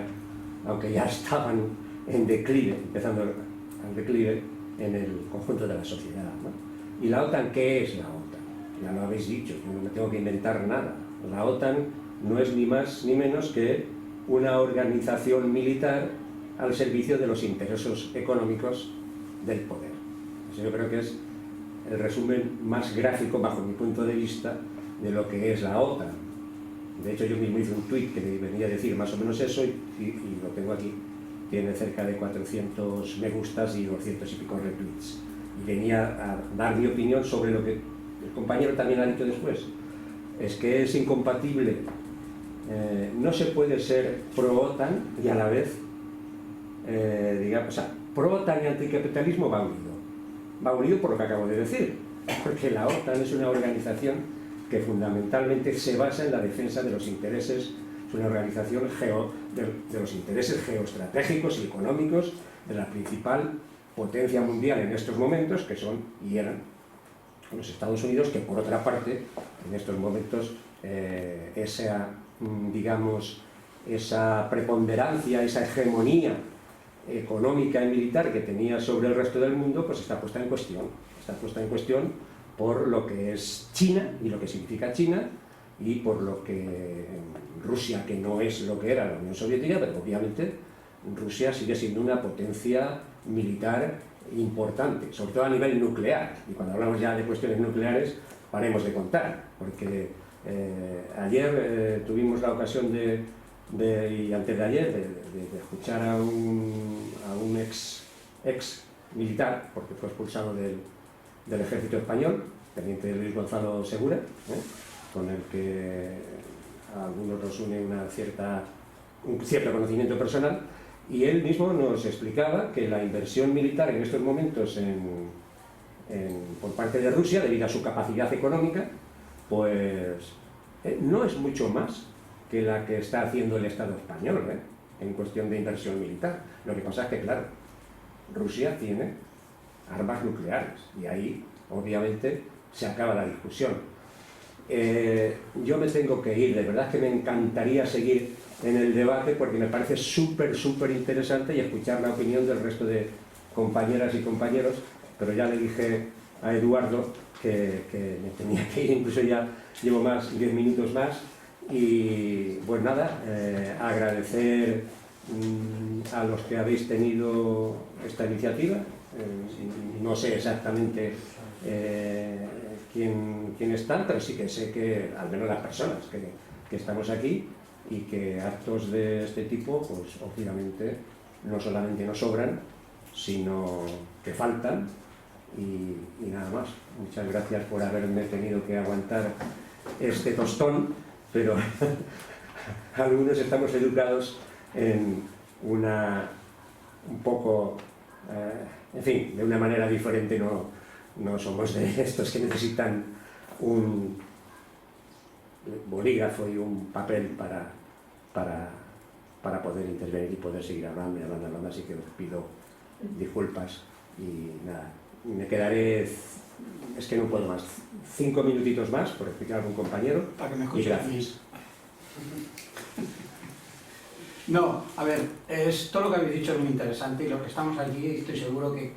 aunque ya estaban en declive, empezando en declive en el conjunto de la sociedad, ¿no? ¿Y la OTAN qué es la OTAN? Ya lo habéis dicho, yo no me tengo que inventar nada. La OTAN no es ni más ni menos que una organización militar al servicio de los intereses económicos del poder. Eso yo creo que es el resumen más gráfico, bajo mi punto de vista, de lo que es la OTAN. De hecho, yo mismo hice un tuit que venía a decir más o menos eso, y lo tengo aquí. Tiene cerca de 400 me gustas y 200 y pico retweets. Y venía a dar mi opinión sobre lo que el compañero también ha dicho después. Es que es incompatible. No se puede ser pro-OTAN y a la vez, digamos, o sea, pro-OTAN y anticapitalismo va unido. Va unido por lo que acabo de decir, porque la OTAN es una organización que fundamentalmente se basa en la defensa de los intereses, es una organización de los intereses geoestratégicos y económicos de la principal potencia mundial en estos momentos, que son y eran los Estados Unidos, que por otra parte, en estos momentos, digamos, esa preponderancia, esa hegemonía económica y militar que tenía sobre el resto del mundo, pues está puesta en cuestión. Está puesta en cuestión por lo que es China y lo que significa China, y por lo que Rusia, que no es lo que era la Unión Soviética, pero obviamente Rusia sigue siendo una potencia militar importante, sobre todo a nivel nuclear. Y cuando hablamos ya de cuestiones nucleares, paremos de contar, porque ayer tuvimos la ocasión y antes de ayer de escuchar a un ex militar, porque fue expulsado del ejército español, teniente Luis Gonzalo Segura, con el que a algunos nos une un cierto conocimiento personal, y él mismo nos explicaba que la inversión militar en estos momentos por parte de Rusia, debido a su capacidad económica, pues no es mucho más que la que está haciendo el Estado español, en cuestión de inversión militar. Lo que pasa es que, claro, Rusia tiene armas nucleares y ahí, obviamente, se acaba la discusión. Yo me tengo que ir, de verdad que me encantaría seguir en el debate porque me parece súper interesante y escuchar la opinión del resto de compañeras y compañeros, pero ya le dije a Eduardo que me tenía que ir, incluso ya llevo 10 minutos más, y pues nada, agradecer a los que habéis tenido esta iniciativa. No sé exactamente quién están, pero sí que sé que al menos las personas que estamos aquí, y que actos de este tipo, pues obviamente no solamente no sobran, sino que faltan, y nada más. Muchas gracias por haberme tenido que aguantar este tostón, pero algunos estamos educados en un poco, en fin, de una manera diferente, no somos de estos que necesitan un bolígrafo y un papel para para poder intervenir y poder seguir hablando, así que os pido disculpas y nada, me quedaré, es que no puedo más, 5 minutitos más por explicar a algún compañero. Para que me y escuche. gracias. No, a ver, todo lo que habéis dicho es muy interesante y los que estamos aquí estoy seguro que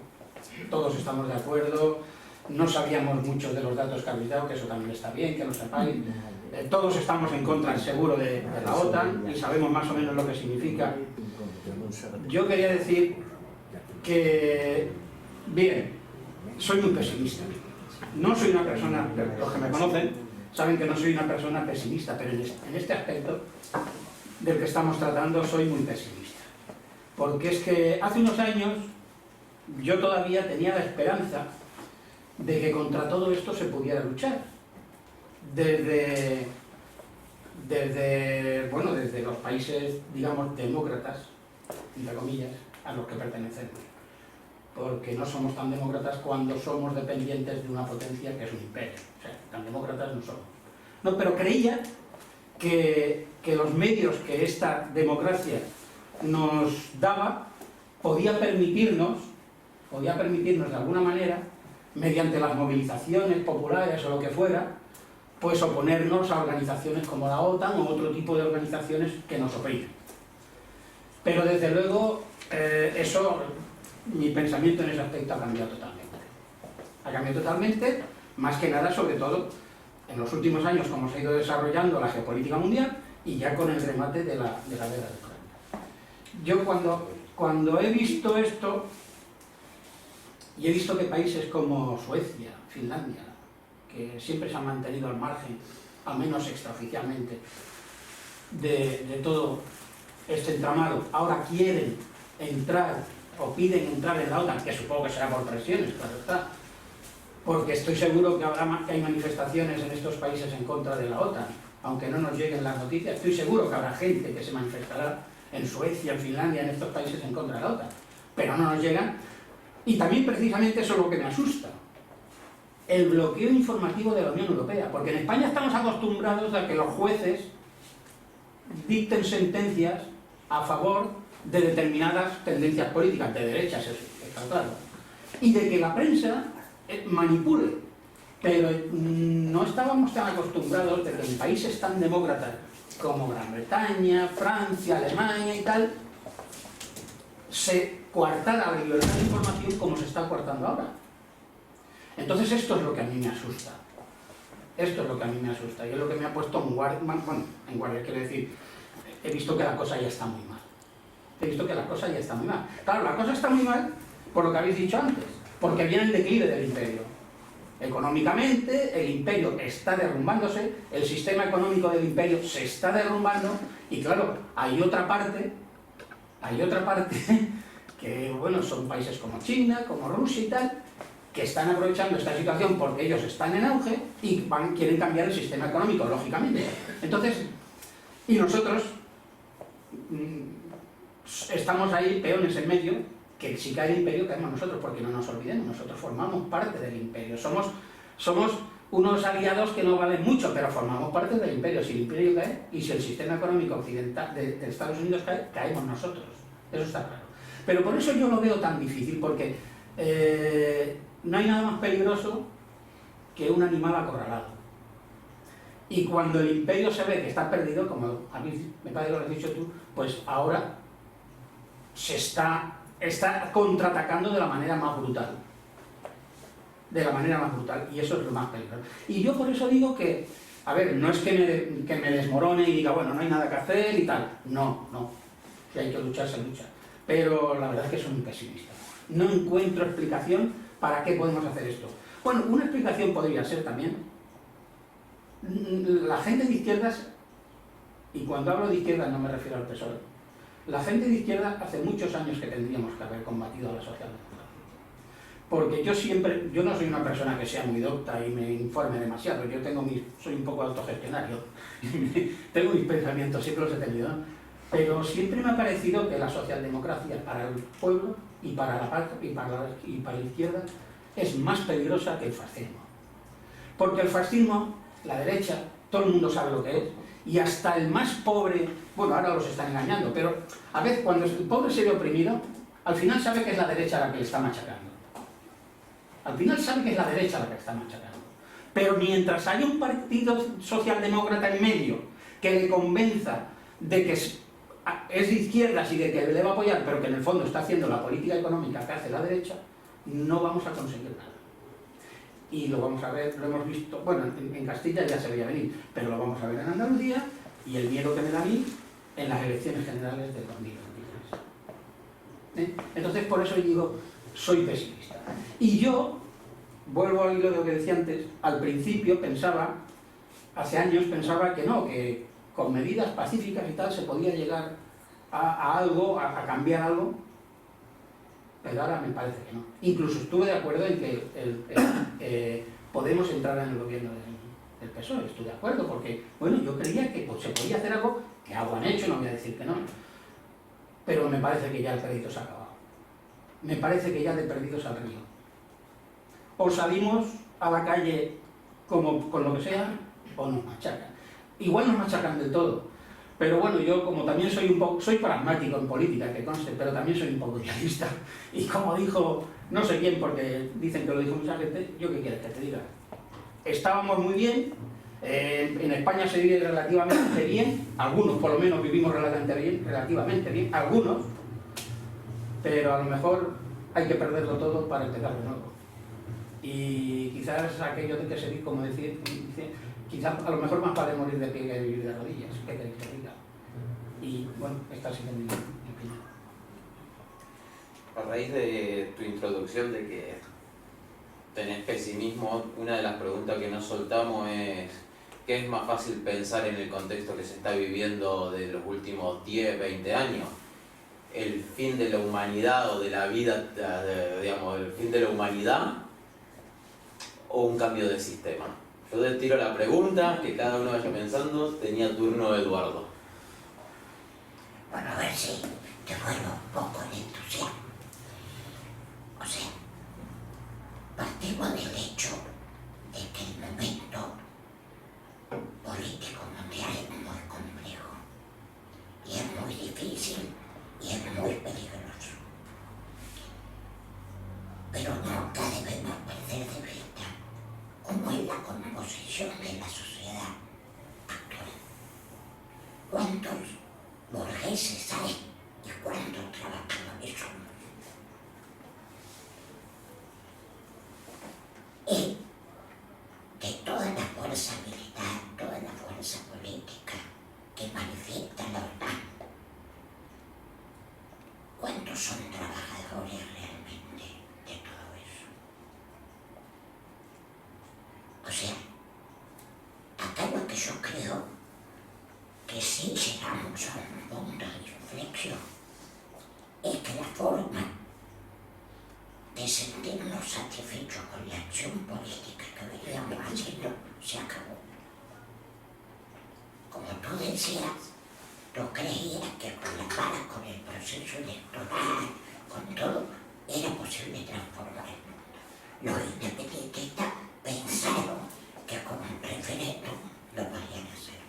todos estamos de acuerdo. No sabíamos muchos de los datos que habéis dado, que eso también está bien, que lo sepáis. Todos estamos en contra, seguro, de la OTAN y sabemos más o menos lo que significa. Yo quería decir que, bien, soy muy pesimista. No soy una persona, los que me conocen saben que no soy una persona pesimista, pero en este aspecto del que estamos tratando soy muy pesimista. Porque es que hace unos años yo todavía tenía la esperanza de que contra todo esto se pudiera luchar. Desde los países, digamos, demócratas, entre comillas, a los que pertenecemos. Porque no somos tan demócratas cuando somos dependientes de una potencia que es un imperio. O sea, tan demócratas no somos. No, pero creía que los medios que esta democracia nos daba podía permitirnos de alguna manera, mediante las movilizaciones populares o lo que fuera, pues oponernos a organizaciones como la OTAN o otro tipo de organizaciones que nos oprimen. Pero desde luego, mi pensamiento en ese aspecto ha cambiado totalmente. Ha cambiado totalmente, más que nada, sobre todo, en los últimos años, como se ha ido desarrollando la geopolítica mundial y ya con el remate de la guerra de Ucrania. Yo cuando he visto esto, y he visto que países como Suecia, Finlandia, que siempre se han mantenido al margen, al menos extraoficialmente, de todo este entramado, ahora quieren entrar o piden entrar en la OTAN, que supongo que será por presiones, claro está, porque estoy seguro que hay manifestaciones en estos países en contra de la OTAN, aunque no nos lleguen las noticias, estoy seguro que habrá gente que se manifestará en Suecia, en Finlandia, en estos países en contra de la OTAN, pero no nos llegan. Y también precisamente eso es lo que me asusta, el bloqueo informativo de la Unión Europea, porque en España estamos acostumbrados a que los jueces dicten sentencias a favor de determinadas tendencias políticas, de derechas, eso está claro, y de que la prensa manipule, pero no estábamos tan acostumbrados de que en países tan demócratas como Gran Bretaña, Francia, Alemania y tal, se coartara la libertad de información como se está coartando ahora. Entonces esto es lo que a mí me asusta. Esto es lo que a mí me asusta y es lo que me ha puesto en guardia. Bueno, en guardia quiero decir, he visto que la cosa ya está muy mal. He visto que la cosa ya está muy mal. Claro, la cosa está muy mal por lo que habéis dicho antes, porque viene el declive del imperio. Económicamente, el imperio está derrumbándose, el sistema económico del imperio se está derrumbando y claro, hay otra parte que, bueno, son países como China, como Rusia y tal, que están aprovechando esta situación porque ellos están en auge y quieren cambiar el sistema económico, lógicamente. Entonces, y nosotros estamos ahí peones en medio, que si cae el imperio caemos nosotros, porque no nos olvidemos, nosotros formamos parte del imperio, somos unos aliados que no valen mucho, pero formamos parte del imperio. Si el imperio cae y si el sistema económico occidental de Estados Unidos cae, caemos nosotros, eso está claro. Pero por eso yo lo veo tan difícil, porque no hay nada más peligroso que un animal acorralado. Y cuando el imperio se ve que está perdido, como a mí me parece que lo has dicho tú, pues ahora se está contraatacando de la manera más brutal. De la manera más brutal, y eso es lo más peligroso. Y yo por eso digo que, a ver, no es que me desmorone y diga, bueno, no hay nada que hacer y tal. No. Si hay que luchar, se lucha. Pero la verdad es que soy muy pesimista. No encuentro explicación para qué podemos hacer esto. Bueno, una explicación podría ser también, la gente de izquierdas, y cuando hablo de izquierdas no me refiero al PSOE, la gente de izquierda hace muchos años que tendríamos que haber combatido a la socialdemocracia. Porque yo no soy una persona que sea muy docta y me informe demasiado, soy un poco autogestionario, tengo mis pensamientos, siempre los he tenido, ¿no? Pero siempre me ha parecido que la socialdemocracia para el pueblo y para la izquierda es más peligrosa que el fascismo. Porque el fascismo, la derecha, todo el mundo sabe lo que es, y hasta el más pobre, bueno, ahora los están engañando, pero a veces cuando el pobre se ve oprimido, al final sabe que es la derecha la que le está machacando. Al final sabe que es la derecha la que le está machacando. Pero mientras haya un partido socialdemócrata en medio que le convenza de que es de izquierdas y de que le va a apoyar, pero que en el fondo está haciendo la política económica que hace la derecha, no vamos a conseguir nada. Y lo vamos a ver, lo hemos visto, bueno, en Castilla ya se veía venir, pero lo vamos a ver en Andalucía, y el miedo que me da a mí en las elecciones generales del 2023. Entonces, por eso digo, soy pesimista. Y yo, vuelvo al hilo de lo que decía antes, al principio pensaba, hace años pensaba que no, que con medidas pacíficas y tal se podía llegar a algo, a cambiar algo, pero ahora me parece que no. Incluso estuve de acuerdo en que Podemos entrar en el gobierno del PSOE, estoy de acuerdo, porque, bueno, yo creía que pues, se podía hacer algo, que algo han hecho, no voy a decir que no, pero me parece que ya el perdido se ha acabado. Me parece que ya de perdidos al río. O salimos a la calle como, con lo que sea, o nos machacan. Igual nos machacan del todo, pero bueno, yo como también soy pragmático en política, que conste, pero también soy un poco realista. Y como dijo, no sé quién, porque dicen que lo dijo mucha gente, yo qué quieres que te diga. Estábamos muy bien, en España se vive relativamente bien, algunos por lo menos vivimos relativamente bien, algunos, pero a lo mejor hay que perderlo todo para empezar de nuevo. Y quizás aquello de que se dice, como decir, quizás a lo mejor más vale morir de pie que vivir de rodillas, ¿qué queréis que diga? Y bueno, esta ha sido mi opinión. A raíz de tu introducción de que tenés pesimismo, una de las preguntas que nos soltamos es ¿qué es más fácil pensar en el contexto que se está viviendo de los últimos 10, 20 años? ¿El fin de la humanidad o de la vida, digamos, el fin de la humanidad o un cambio de sistema? Yo te tiro la pregunta, que cada uno vaya pensando. Tenía turno Eduardo. Bueno, a ver si te vuelvo un poco el entusiasmo. O sea, partimos del hecho de que el momento político mundial es muy complejo y es muy difícil y es muy peligroso. Pero nunca debemos perder de vista cómo es la composición de la sociedad actual. ¿Cuántos burgueses hay y cuántos trabajadores somos? Y de toda la fuerza militar, toda la fuerza política que manifiesta la OTAN, ¿cuántos son trabajadores realmente de todo eso? O sea, acá lo que yo creo que si llegamos a un punto de inflexión es que la forma de sentirnos satisfechos con la acción política que veníamos haciendo se acabó. Como tú decías, tú creías que con la paz, con el proceso electoral, con todo, era posible transformar el mundo. Los independentistas pensaron que con un referéndum lo podían hacer.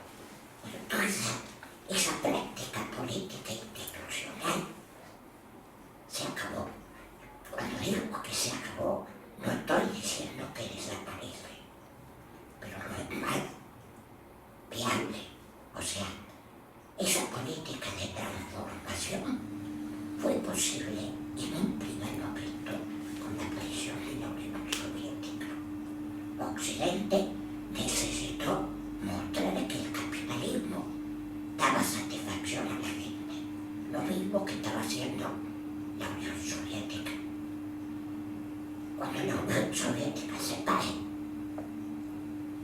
Bueno, entonces, esa práctica política institucional se acabó. Cuando digo que se acabó, no estoy diciendo que desaparece, pero no es mal, viable. O sea, esa política de transformación fue posible en un primer momento con la presión de la Unión Soviética. Occidente necesitó mostrar que el capitalismo daba satisfacción a la gente, lo mismo que estaba haciendo la Unión Soviética. Cuando la Unión Soviética se cae,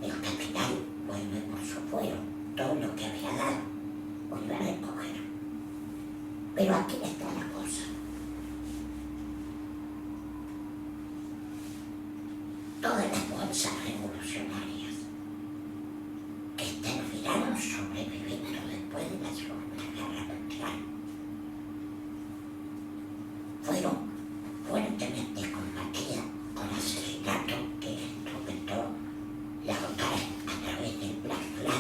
el capital vuelve por su fuero, todo lo que había dado vuelve a recoger. Pero aquí está la cosa. Todas las fuerzas revolucionarias que terminaron sobreviviendo después de la Segunda Guerra Mundial fueron fuertemente combatidas con asesinato que instrumentó la OTAN a través del Black Flag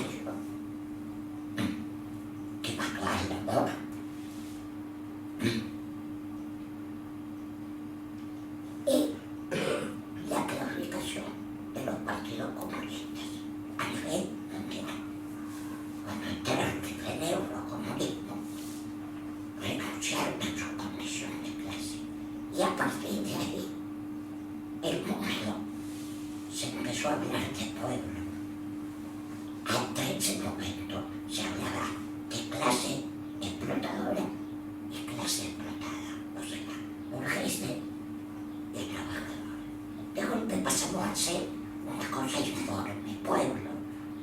nivel mundial. Cuando entraron en el eurocomunismo, renunciaron a su condición de clase. Y a partir de ahí, el mundo se empezó a hablar de pueblo. Hasta ese momento se hablaba de clase explotadora y clase explotada, o sea, burguesa y trabajador. De golpe pasamos a ser una cosa informe, pueblo,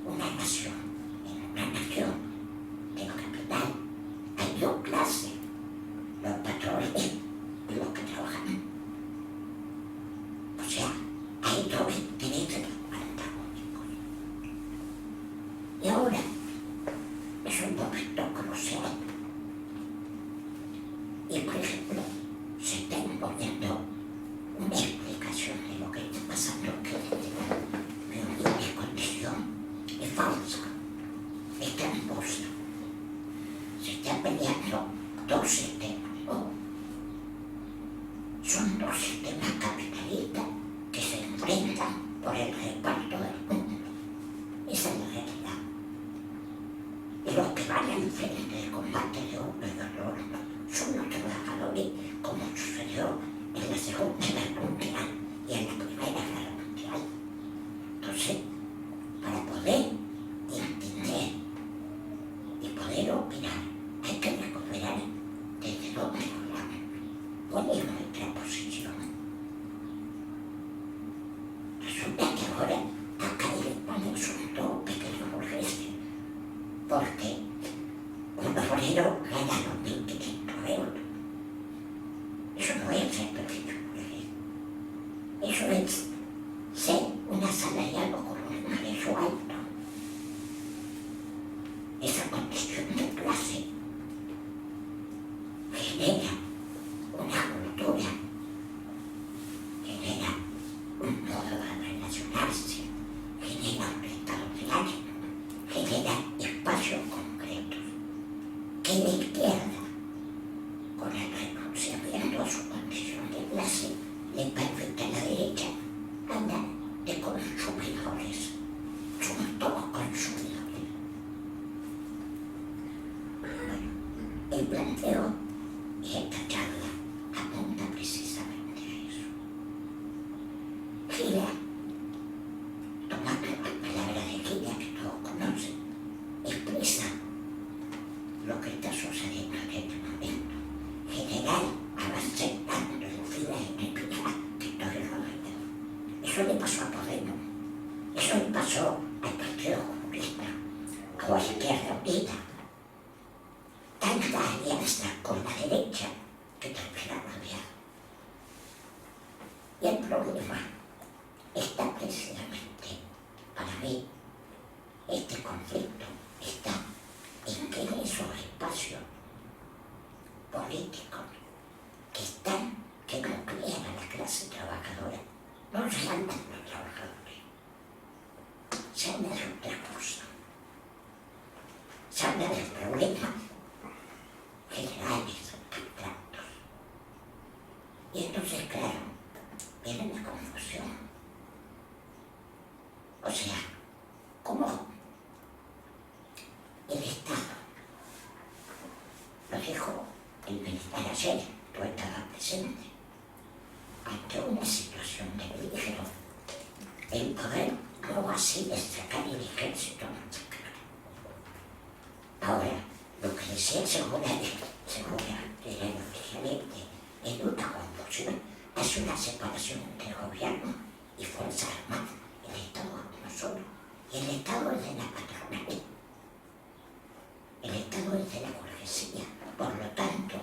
una nación. En una nación del capital hay dos clases, los patrones y los que trabajan. O sea, hay dos intereses antagónicos. Y ahora es un momento crucial. Y por ejemplo, se está imponiendo una explicación de lo que está pasando, que mi condición es falsa, es tramposa. Se están peleando dos sistemas, ¿no? Son dos sistemas capitalistas que se enfrentan por el reparto del mundo. Esa es la realidad. Y los que van al frente del combate de uno y del otro son los trabajadores, como sucedió en la Segunda Guerra Mundial y en la Primera Guerra Mundial. Entonces, para poder entender y poder opinar, hay que recuperar desde dónde hablamos, cuál es nuestra posición. Resulta que ahora ha caído en un asunto pequeño burgués, porque un obrero gana 2.500 euros. Eso no es ser pequeño burgués. Eso es ser un asalariado con un ingreso alto. Esa condición de clase genera una cultura, genera un modo de relacionarse, genera un estado de ánimo, genera espacios concretos que la izquierda, con el renunciamiento a su condición de clase, le permite a la derecha andar de consumidores. Somos todos consumidores. Bueno, el planteo y esta charla apunta precisamente a eso. Gila, tomando las palabras de Gila que todos conocen, expresa lo que está sucediendo en este momento. General avanzando reducida en equidad que todo el alrededor. Eso le pasó a Podemos, eso le pasó al Partido Comunista, o a Izquierda Unida. Tanta alianza con la derecha que terminaron odiando. Y el problema está precisamente, para mí, este conflicto está en que en esos espacios políticos que nuclean a la clase trabajadora, no se hablan los trabajadores, se habla de otra cosa, se habla de problemas generales, abstractos. Y entonces, claro, viene la confusión. O sea, ¿cómo el Estado? Lo dijo el militar ayer, tú estabas presente. Ante una situación de peligro, el poder no así de sacar el ejército, no sacar. Ahora, lo que decía seguramente era el oficialmente, en una confusión, es una separación entre gobierno y Fuerzas Armadas. El Estado no solo, y el Estado es de la patronal. El Estado es de la burguesía. Por lo tanto,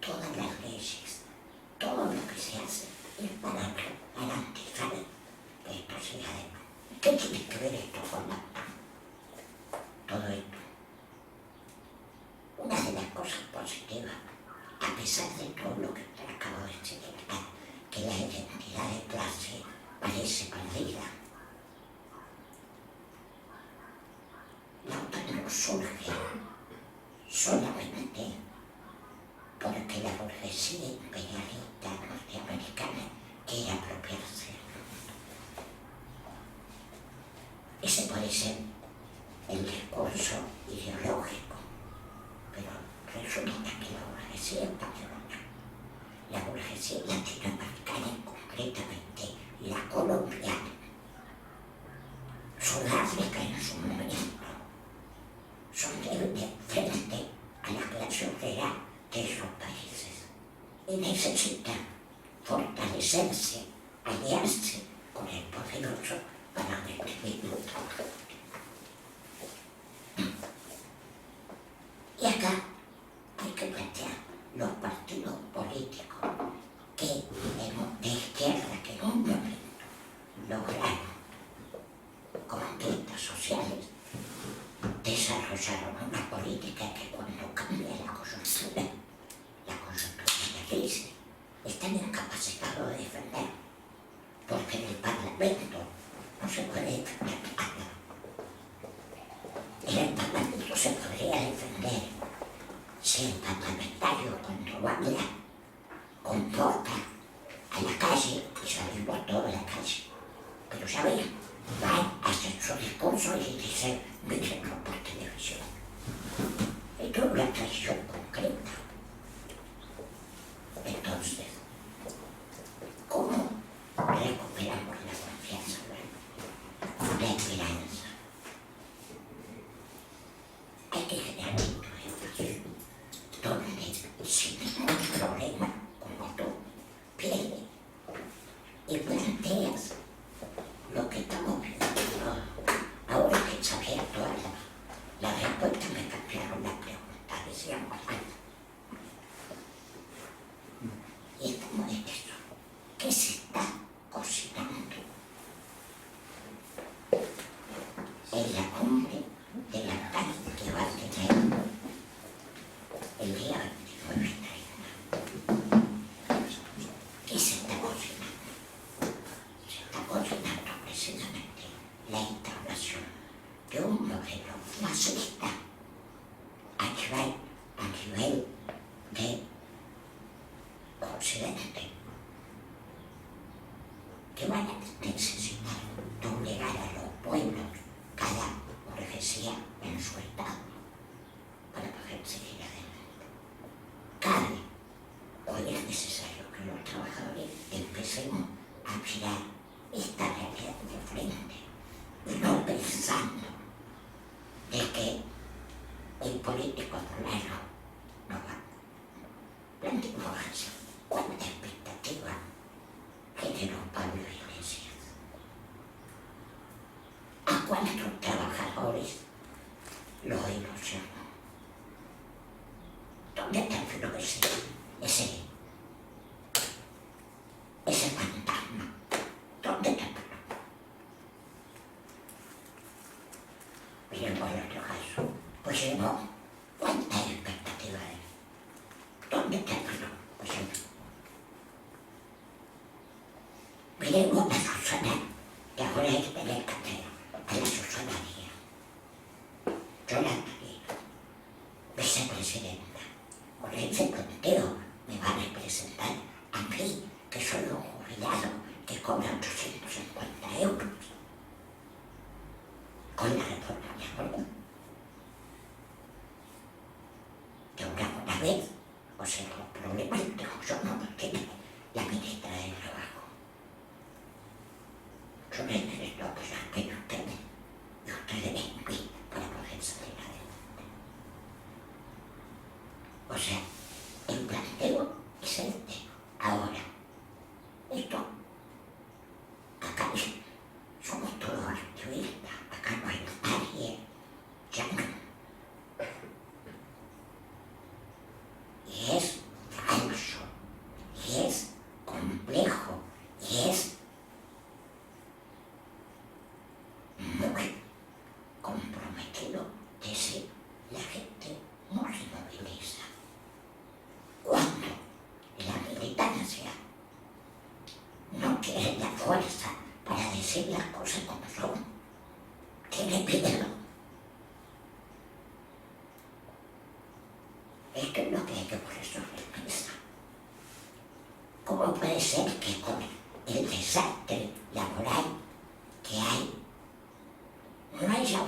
todas las leyes, todo lo que se hace es para garantizar que esto siga adelante. ¿Qué tiene que ver esto con todo esto? Una de las cosas positivas, a pesar de todo lo que te acabo de señalar, que la identidad de clase parece perdida, la OTAN no surge solamente porque la burguesía imperialista norteamericana quiere apropiarse. Ese puede ser el discurso ideológico, pero resulta que la burguesía española, la burguesía latinoamericana y concretamente la colombiana, Sudáfrica en su momento, son débiles frente a la clase obrera de esos países y necesitan fortalecerse, aliarse con el poderoso para reprimir. Y acá hay que plantear los partidos políticos de izquierda que en un momento lograron conquistas sociales, desarrollaron una política que cuando cambia la coyuntura de crisis, están incapacitados de defender, porque en el Parlamento no se puede defender nada. En el Parlamento se podría defender si el parlamentario cuando habla convoca a la calle y salimos todos a la calle. Pero ya ven, van, hacen su discurso y dicen, mírenlo por televisión. Esto es una traición concreta. Entonces, ¿cómo recuperamos la confianza, la esperanza? Hay que generar un espacio donde, sin ningún problema, como tú, vienes y planteas lo que estamos viendo. Ahora que se ha abierto la respuesta, me cambiaron la pregunta, decíamos antes. Y estamos en eso. ¿Qué se está cocinando en la cumbre de la TAN que va a tener el día 29 y 30? ¿Qué se está cocinando? Se está cocinando precisamente la instauración de un modelo fascista a nivel de Occidente, que van a necesitar doblegar a los pueblos, cada burguesía en su estado, para poder seguir adelante. Hoy es necesario que los trabajadores empecemos a mirar esta realidad de frente y no pensando de que el político fulano no va. Planteemos así. ¿Cuánta expectativa generó Pablo Iglesias? ¿A cuántos trabajadores lo ilusionó? ¿Dónde está el filo ese fantasma? ¿Dónde está el filo? Miren por el otro caso, pues llegó. ¿Cuánta expectativa hay? ¿Dónde está el filo? Pues miremos a Susana, que ahora es de la cartera, a la Susana Díaz. Yolanda Díaz, vicepresidenta. Con ese planteo me va a representar a mí, que soy un jubilado que cobra 850 euros. Con la reforma laboral. De una vez, o sea, los problemas yo no los tiene la ministra de Trabajo. Yo les diré lo que saben ustedes y ustedes en mí para poder salir adelante. O sea, el planteo es este. Ahora, esto, acá somos todos activistas, acá no hay nadie, ya no. Y es falso, y es complejo, y es muy comprometido de si la gente no se moviliza. Cuando la militancia no tiene la fuerza para decir las cosas como son, tiene miedo. Esto es lo que hay que poner sobre la mesa. ¿Cómo puede ser que con el desastre laboral que hay, no haya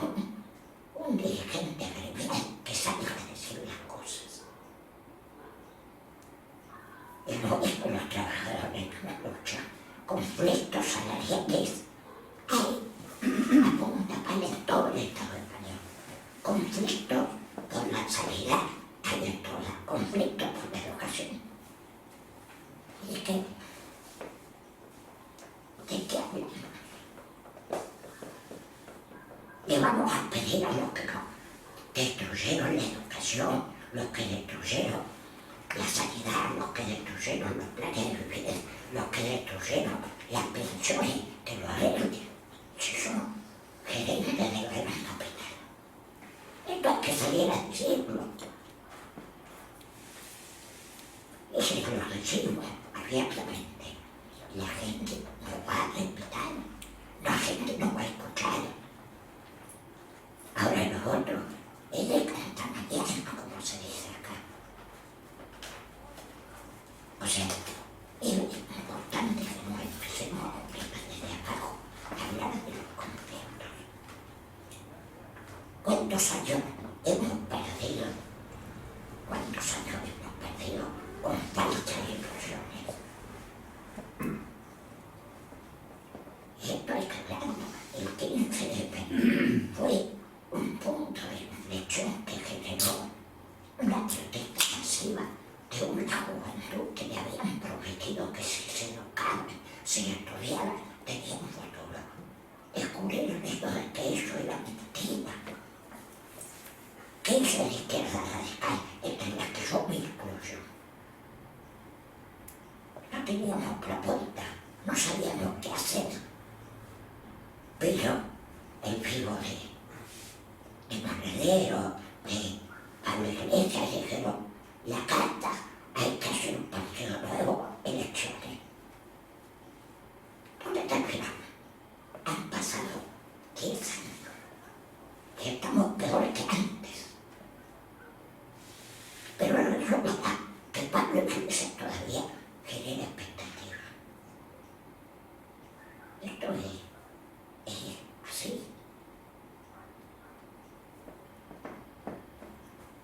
conflicto por la sanidad, hay en todas, conflicto por la educación. ¿Y qué? ¿De qué hablamos? Le vamos a pedir a los que no destruyeron la educación, los que destruyeron la sanidad, los que destruyeron los planes de vivir, los que destruyeron las pensiones, que lo arreglen, si son gerentes del gran capital. Esto hay que salir a decirlo. Y si lo decimos abiertamente, la gente no va a respetar, la gente no va a escuchar. Ahora nosotros, ella canta mañana, como se dice acá. O sea, es importante que no empecemos a opinar desde abajo, a hablar de los conceptos. ¿Cuántos años hemos perdido? ¿Cuántos años hemos perdido con falsas ilusiones? Y esto hay que hablarlo. El 15 de enero fue un punto de inflexión que generó una protesta masiva de una juventud que le habían prometido que si se educaba, si estudiaba, tenía un futuro. Descubrieron esto de que eso era mentira. ¿Qué es la izquierda radical entre la que yo me incluyo? No teníamos propuesta, no sabíamos qué hacer. Pero el vivo de Monedero, de Pablo Iglesias, dijeron, la carta, hay que hacer un partido nuevo, elecciones. ¿Dónde terminamos? Han pasado 10 años y estamos peor que antes. Pero no es verdad que Pablo Iglesias todavía genera expectativa. Esto es así.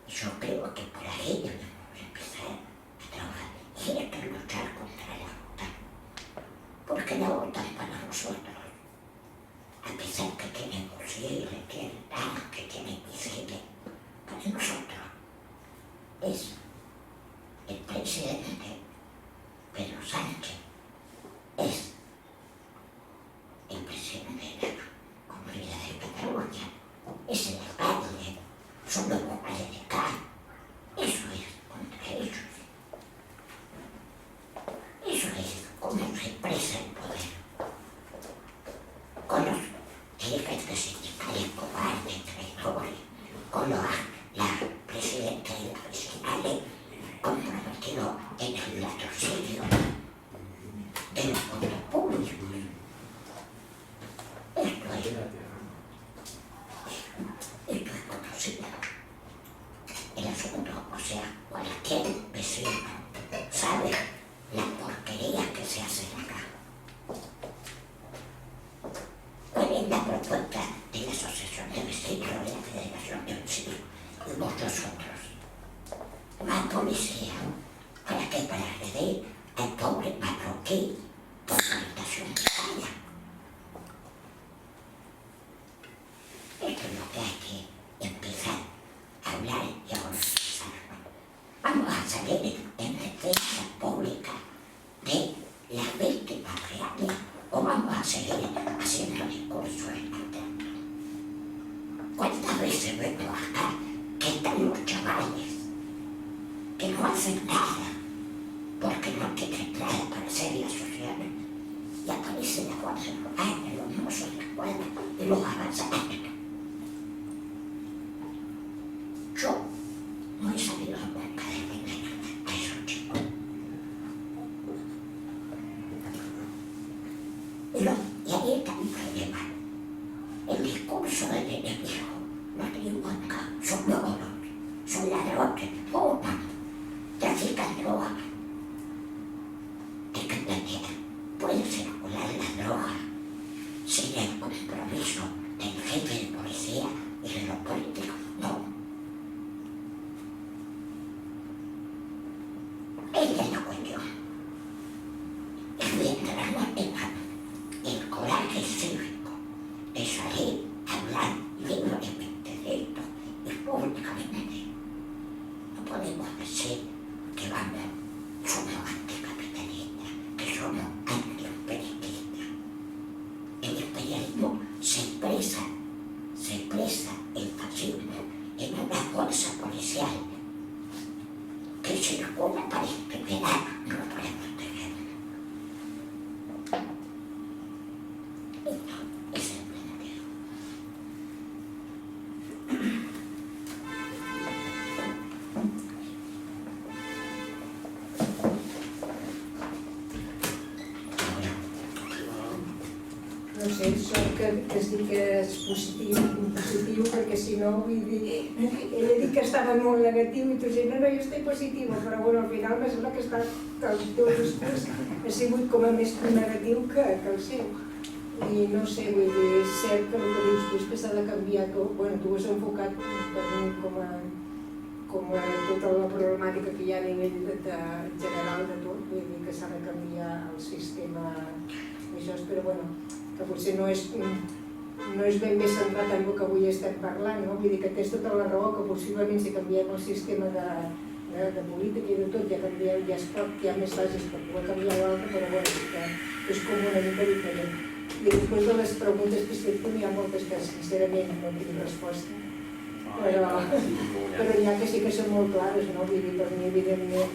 Yo creo que por ahí debemos empezar a trabajar. Y esto es luchar contra la OTAN. Porque la OTAN para nosotros, a pesar que tiene fusiles, tiene tanques, tiene misiles, para nosotros es el presidente Pedro Sánchez, es el presidente de la Comunidad de Cataluña, es el alcalde, son los vocales de acá. Eso es contra ellos. Eso es cómo se expresa el poder. Con los dirigentes sindicales cobardes, traidores, con la presidenta de la vecinales comprometido en el latrocinio de los fondos públicos. Esto es conocido. El asunto, o sea, cualquier vecino sabe la porquería que se hace acá. ¿Cuál es la propuesta de la Asociación de Vecinos, de la Federación de Vecinos y muchos otros? Más policía. ¿Para qué? Para agredir al pobre marroquí por su habitación precaria. Esto es lo que hay que empezar a hablar y a organizar. Vamos a salir en defensa pública de las víctimas reales o vamos a seguir haciendo discursos externos. ¿Cuántas veces vemos acá que están los chavales que no hacen nada porque no tienen nada para hacer las sociales y aparecen la Guardia Rural, los mozos de escuela y los avanzados? Yo no he sabido nunca de defender a esos chicos. Y ahí está un problema. El discurso del enemigo no tiene nunca, son logros, son ladrones, fuman, trafican droga. Hay que entender, puede circular la droga sin el compromiso del jefe si no aparece, ¿verdad? No lo podemos tener. Esto es el planetero. No sé, això que es diu que és positiu, perquè si no, vull dir, ell ha dit que estava molt negatiu i tu dius, no, jo estic positiu, però bueno, al final me sembla que el teu discurs ha sigut com a més negatiu que el seu. I no sé, vull dir, és cert que el que dius tu és que s'ha de canviar tot, bueno, tu ho has enfocat per mi com a tota la problemàtica que hi ha a nivell general de tot, vull dir que s'ha de canviar el sistema d'això, però bueno, que potser no és ben bé centrat en el que avui estem parlant, no? Vull dir que tens tota la raó, que possiblement si canviem el sistema de política i de tot, ja es pot, hi ha més bases per poder canviar l'altre, però bueno, que és com una mica diferent. I després de les preguntes que has fet tu, hi ha moltes que sincerament no tinc resposta, però n'hi ha que sí que són molt clares, no? Vull dir, per mi, evidentment,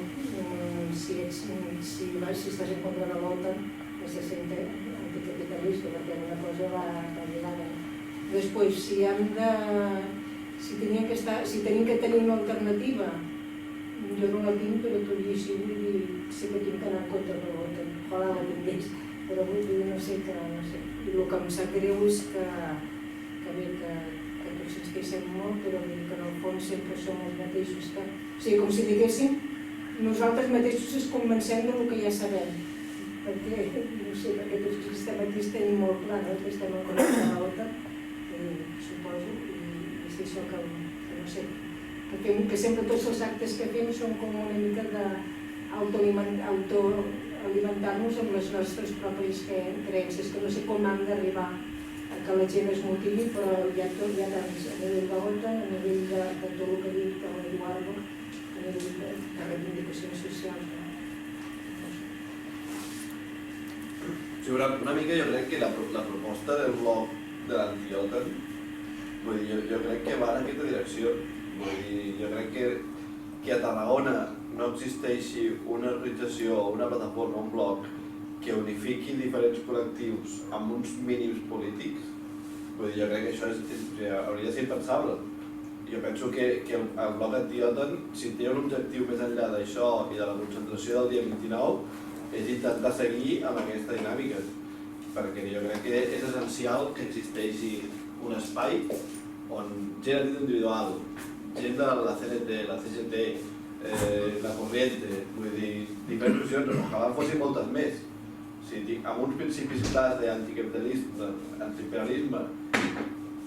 si estàs en contra de l'OTAN, has de ser anticapitalista, perquè una cosa va lligada. Després, si tenim que tenir una alternativa, jo no la tinc, però tot i així vull dir, sé que tinc que anar en contra de l'OTAN, ojalà la tingués, però vull dir, no sé. I el que em sap greu és que tots ens queixem molt, però que en el fons sempre som els mateixos. O sigui, com si diguéssim, nosaltres mateixos ens convencem del que ja sabem. Perquè, no sé, perquè tots que estem aquí tenim molt clar, no?, que estem en contra de l'OTAN, suposo, i és això que no sé, que sempre tots els actes que fem són com una mica d'autoalimentar-nos amb les nostres pròpies creences, que no sé com hem d'arribar a que la gent es motivi, però hi ha tants a nivell de l'OTAN, a nivell de tot el que ha dit l'Eduardo, a nivell de reivindicacions socials. Sí, una mica jo crec que la proposta del bloc de l'anti-OTAN, jo crec que va en aquesta direcció. Jo crec que a Tarragona no existeixi una organització o una plataforma, un bloc, que unifiqui diferents col·lectius amb uns mínims polítics. Jo crec que això hauria de ser impensable. Jo penso que el bloc anti-OTAN, si té un objectiu més enllà d'això i de la concentració del dia 29, és intentar seguir amb aquesta dinàmica, perquè jo crec que és essencial que existeixi un espai on gent a títol individual, gent de la CNT, la CGT, la Corriente, vull dir, diferents opcions, ojalà fossin moltes més, amb uns principis clars d'anticapitalisme, antiimperialisme,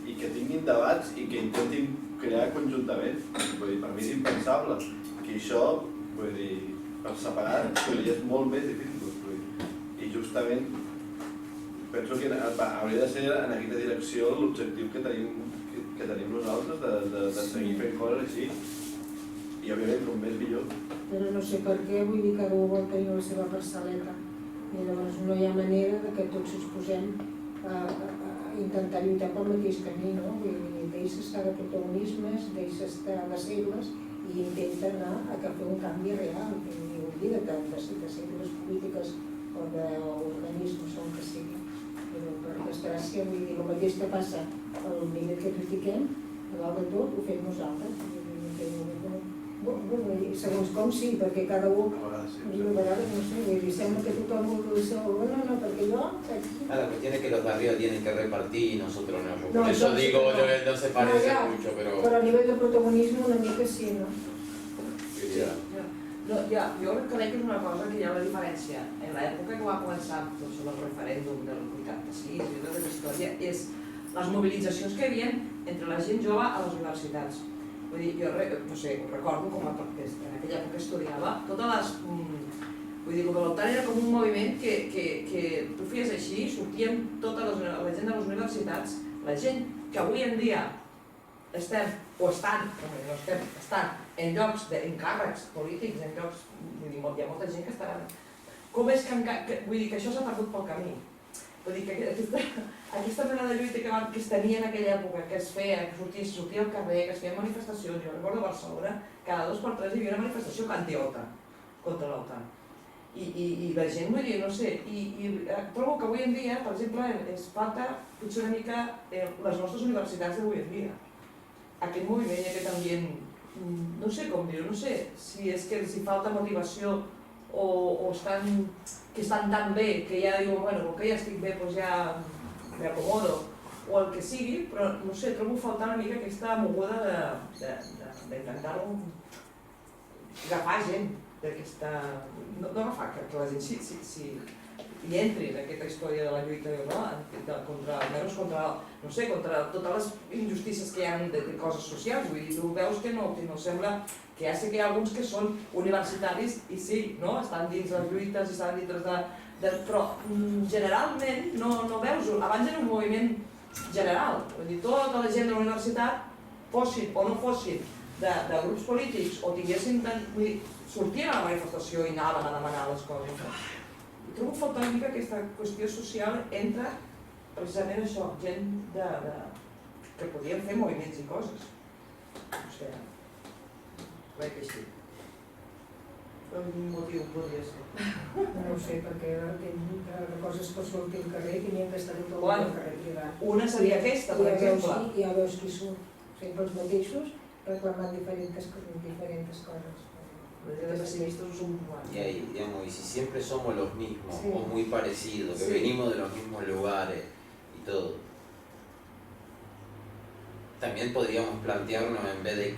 i que tinguin debats i que intentin crear conjuntament. Per mi és impensable que això, per separat, és molt més difícil. I justament penso que hauria de ser en aquesta direcció l'objectiu que tenim nosaltres de seguir fent coses així. I òbviament com més millor. Però no sé per què, vull dir que cada un vol tenir la seva parcel·leta. I llavors no hi ha manera que tots ens posem a intentar lluitar pel mateix camí, no? Vull dir, deixa estar de protagonismes, deixa estar de segles i intenta anar a fer un canvi real. I oblida't de segles polítiques o d'organismes o el que sigui. Però per desgràcia, vull dir, el mateix que passa al nivell que critiquem, a dalt de tot ho fem nosaltres. Segons com sí, perquè cada un a vegades no sé, y sembla que tothom vol el seu, no, perquè jo... La cuestión es que los de arriba tienen que repartir y nosotros no. No, Por eso digo, no se parece ja, mucho, pero... Però a nivell de protagonisme una mica sí, no? Jo crec que és una cosa que hi ha una diferència. En l'època que va començar el referèndum del 86 i tota la història és les mobilitzacions que hi havia entre la gent jove a les universitats. Vull dir, jo no sé, ho recordo com en aquella època estudiava, totes les... Vull dir, l'Otan era com un moviment que tu feies així, sortíem tota la gent de les universitats, la gent que avui en dia estem, o estan, no estem, estan en llocs d'encàrrecs polítics, en llocs, vull dir, hi ha molta gent que està... Com és que, vull dir, que això s'ha perdut pel camí? Vull dir que aquesta mena de lluita que es tenia en aquella època, que es feia, que sortia al carrer, que es feien manifestacions, jo recordo a Barcelona, cada 2 per 3 hi havia una manifestació anti-OTAN, contra l'OTAN. I la gent, vull dir, no sé, i trobo que avui en dia, per exemple, es falta potser una mica les nostres universitats d'avui en dia. Aquest moviment, aquest ambient, no sé com dir-ho, no sé si és que els hi falta motivació o que estan tan bé que ja diuen, bueno, com que ja estic bé, doncs ja m'acomodo, o el que sigui, però no sé, trobo faltar una mica aquesta moguda d'intentar-ho agafar gent d'aquesta... no agafar, que la gent sí hi entri en aquesta història de la lluita contra totes les injustícies que hi ha de coses socials. Vull dir, tu veus que no sembla que ja sé que hi ha alguns que són universitaris i sí, no? Estan dins les lluites i estan dins però generalment no veus... Abans era un moviment general, vull dir, tota la gent de la universitat, fossin o no fossin de grups polítics o tinguessin... sortien a la manifestació i anaven a demanar les coses. I trobo faltar una mica aquesta qüestió social entre precisament això, gent que podien fer moviments i coses. O sigui, crec que així. Per quin motiu podria ser? No ho sé, perquè de coses que surtin al carrer tenien que estar tot al carrer privat. Una seria aquesta, per exemple. I ja veus qui surt, sempre els mateixos, reclamant diferents coses. De pesimistas son humanos. Y si siempre somos los mismos, sí, o muy parecidos, que sí, venimos de los mismos lugares y todo, también podríamos plantearnos, en vez de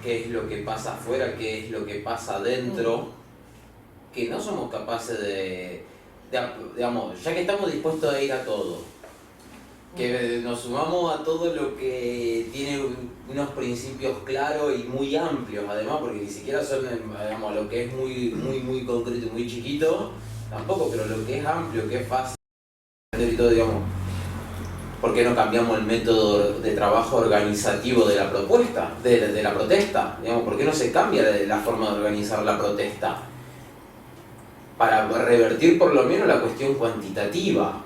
qué es lo que pasa afuera, qué es lo que pasa adentro, que no somos capaces digamos, ya que estamos dispuestos a ir a todo, que nos sumamos a todo lo que tiene unos principios claros y muy amplios, además, porque ni siquiera son, digamos, lo que es muy concreto y muy chiquito, tampoco, pero lo que es amplio, que es fácil y todo, digamos, ¿por qué no cambiamos el método de trabajo organizativo de la propuesta, de la protesta? Digamos, ¿por qué no se cambia la forma de organizar la protesta? Para revertir por lo menos la cuestión cuantitativa.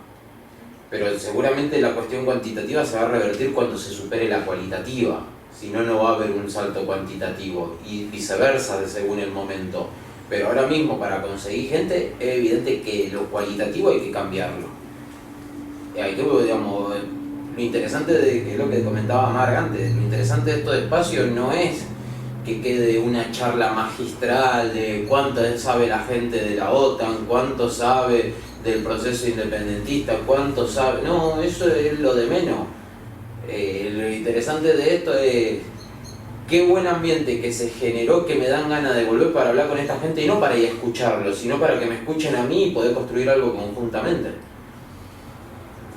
Pero seguramente la cuestión cuantitativa se va a revertir cuando se supere la cualitativa. Si no, no va a haber un salto cuantitativo y viceversa según el momento. Pero ahora mismo para conseguir gente es evidente que lo cualitativo hay que cambiarlo. Hay que, digamos, lo interesante que es lo que comentaba Marc antes, lo interesante de estos espacios no es que quede una charla magistral de cuánto sabe la gente de la OTAN, cuánto sabe del proceso independentista, cuánto sabe... No, eso es lo de menos. Lo interesante de esto es qué buen ambiente que se generó, que me dan ganas de volver para hablar con esta gente y no para ir a escucharlo, sino para que me escuchen a mí y poder construir algo conjuntamente.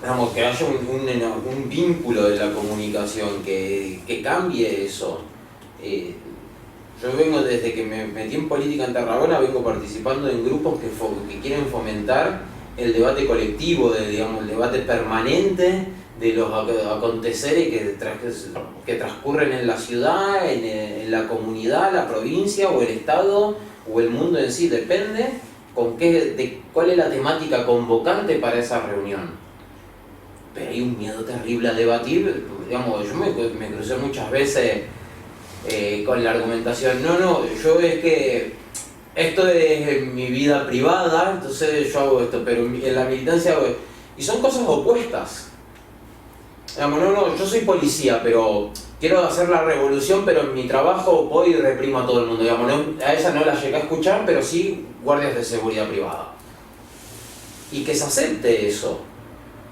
Digamos, que haya un vínculo de la comunicación, que cambie eso. Yo vengo desde que me metí en política en Tarragona, vengo participando en grupos que quieren fomentar el debate colectivo, digamos, el debate permanente de los aconteceres que transcurren en la ciudad, en la comunidad, la provincia o el estado o el mundo en sí, depende cuál es la temática convocante para esa reunión. Pero hay un miedo terrible a debatir, digamos, yo me crucé muchas veces con la argumentación, yo es que esto es mi vida privada, entonces yo hago esto, pero en la militancia hago esto. Y son cosas opuestas. Digamos, yo soy policía, pero quiero hacer la revolución, pero en mi trabajo voy y reprimo a todo el mundo. Digamos, a esa no la llegué a escuchar, pero sí guardias de seguridad privada. Y que se acepte eso.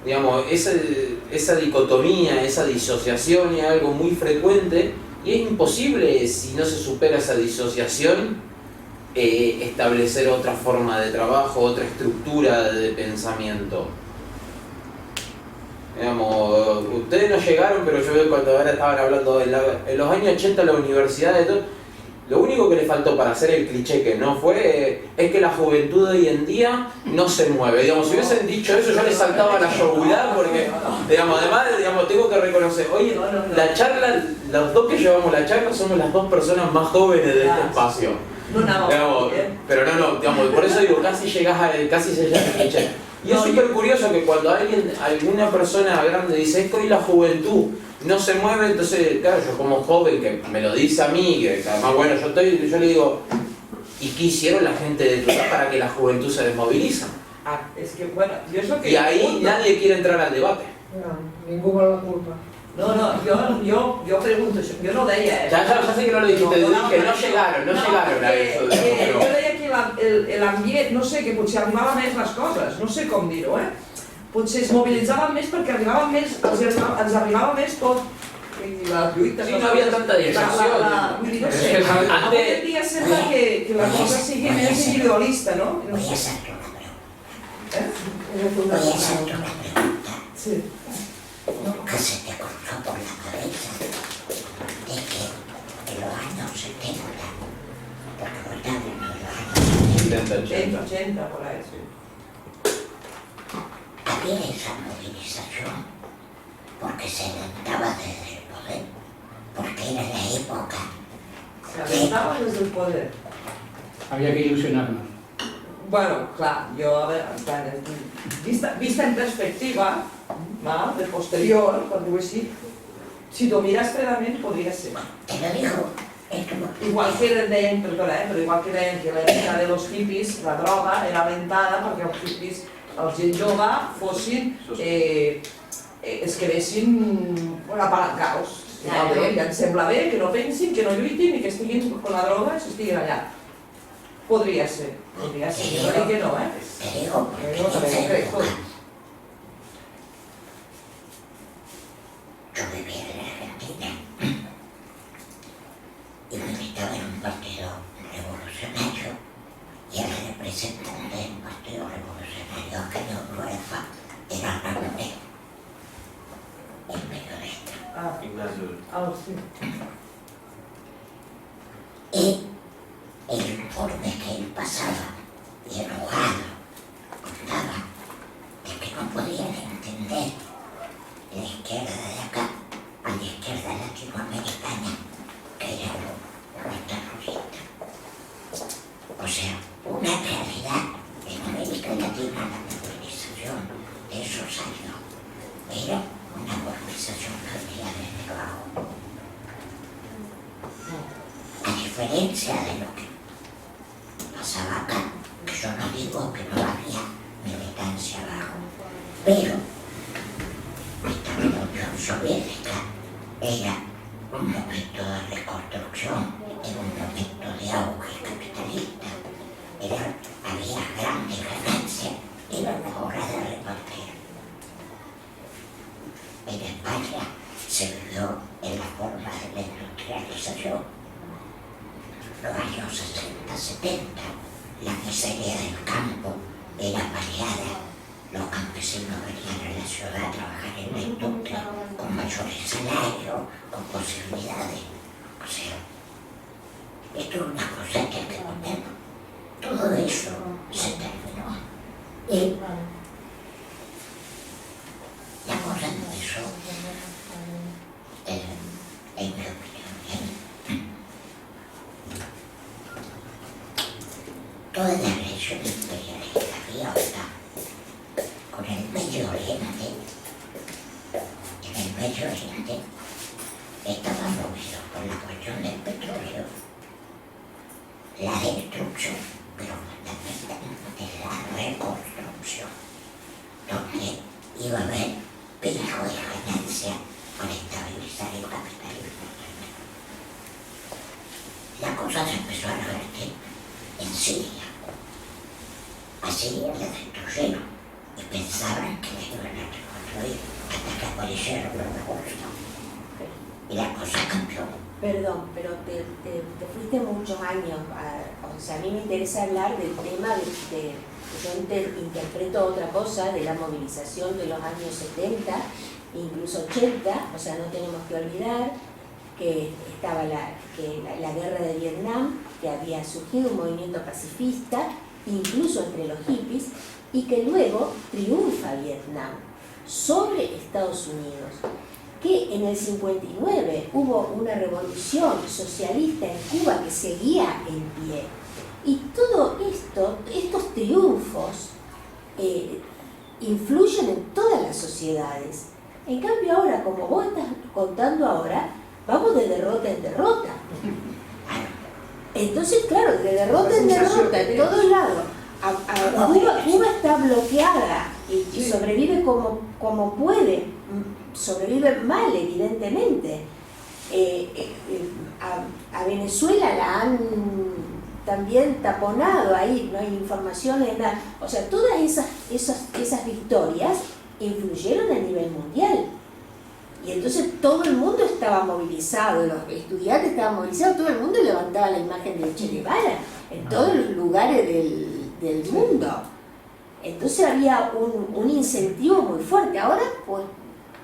Digamos, esa dicotomía, esa disociación es algo muy frecuente y es imposible, si no se supera esa disociación, establecer otra forma de trabajo, otra estructura de pensamiento. Digamos, ustedes no llegaron, pero yo veo cuando ahora estaban hablando en los años 80 la universidad de todo, lo único que le faltó para hacer el cliché que no fue es que la juventud de hoy en día no se mueve. Digamos, si hubiesen dicho eso yo les saltaba la yugular porque, digamos, además, digamos, tengo que reconocer, oye, la charla, los dos que llevamos la charla somos las dos personas más jóvenes de este espacio. No, digamos, pero digamos, por eso digo, casi se llega al cliché. Y es súper curioso que cuando alguna persona grande dice, es que hoy la juventud no se mueve, entonces, claro, yo como joven que me lo dice a mí, que además, bueno, yo le digo, ¿y qué hicieron la gente de tu edad para que la juventud se desmoviliza? Ah, es que, bueno, yo es lo que... Y ahí nadie quiere entrar al debate. No, ningú vol la culpa. No, yo pregunto, yo no deia... Ya sé que no lo dijiste, que no llegaron a eso. Jo deia que l'ambient, no sé, que potser arribaven més les coses, no sé com dir-ho, Potser es mobilitzaven més perquè arribaven més, ens arribava més tot, les lluites... Sí, no havia tanta direcció. Vull dir, no sé, avui en dia sembla que la cosa sigui més individualista, no? Voy a hacerte una pregunta. Voy Voy a hacerte una pregunta. Sí. ¿Nunca se te cruzó por la cabeza de que en los años 70, porque ahorita hablando de los años 70, 80, por ahí, sí. había esa movilización porque se alentaba desde el poder, porque era la época Se alentaba des del poder. Había que ilusionarnos. Bueno, clar, jo, a veure, vista en perspectiva, de posterior, per dir-ho així, si t'ho mires fredament podria ser. te lo digo, Igual que deien, perdona, però igual que deien que l'època de los hippies, la droga era alentada perquè els hippies, els gent jove, fossin, es quedessin apalancados. I em sembla bé que no pensin, que no lluitin i que estiguin con la droga i s'estiguin allà. Podria ser, jo no dic que no, te digo, porque Jo en també esa ho crec época tot. yo vivía en Argentina y militaba en un partido revolucionario y el representante del partido revolucionario acá en Europa era Ramonet, el periodista. Sí. Y el informe que él pasaba y enojado contaba de que no podían entender la izquierda de acá a la izquierda latinoamericana, que era los terroristas. O sea, una realidad en América Latina, la movilización de esos años era una movilización que venía desde abajo. A diferencia de lo que pasaba acá, que yo no digo que no había militancia abajo, pero esta Unión Soviética era un momento de reconstrucción, era un momento de auge capitalista, había grandes ganancias, era una hora de repartir. En España se vivió en la forma de la industrialización. Los años 60, 70, la miseria del campo era variada. Los campesinos venían a la ciudad a trabajar en la industria con mayores salarios, con posibilidades. O sea, esto es una cosa que hay que poner. Todo eso se terminó. Y la cosa empezó, en mi opinión, toda la región imperialista había optado con el Medio Oriente. En el Medio Oriente estaban movidos por la cuestión del petróleo, la destrucción, pero fundamentalmente la reconstrucción, donde iba a haber pico de ganancia para estabilizar el capitalismo. La cosa se empezó a revertir en Siria. A Siria la destruyeron y pensaban que la iban a reconstruir hasta que aparecieron los recursos. Y la cosa cambió. Perdón, pero te fuiste muchos años, o sea, a mí me interesa hablar del tema yo interpreto otra cosa de la movilización de los años 70, incluso 80, o sea, no tenemos que olvidar que estaba la guerra de Vietnam, que había surgido un movimiento pacifista, incluso entre los hippies, y que luego triunfa Vietnam sobre Estados Unidos, que en el 59 hubo una revolución socialista en Cuba que seguía en pie. Y todo esto, estos triunfos influyen en todas las sociedades. En cambio ahora, como vos estás contando ahora, vamos de derrota en derrota. Entonces, claro, de derrota en derrota, en todos lados. Cuba está bloqueada y sobrevive como puede, sobrevive mal, evidentemente. A Venezuela la han también taponado ahí, no hay informaciones, nada. O sea, todas esas victorias influyeron a nivel mundial. Y entonces todo el mundo estaba movilizado, los estudiantes estaban movilizados, todo el mundo levantaba la imagen de Che Guevara en todos los lugares del mundo. Entonces había un incentivo muy fuerte. Ahora pues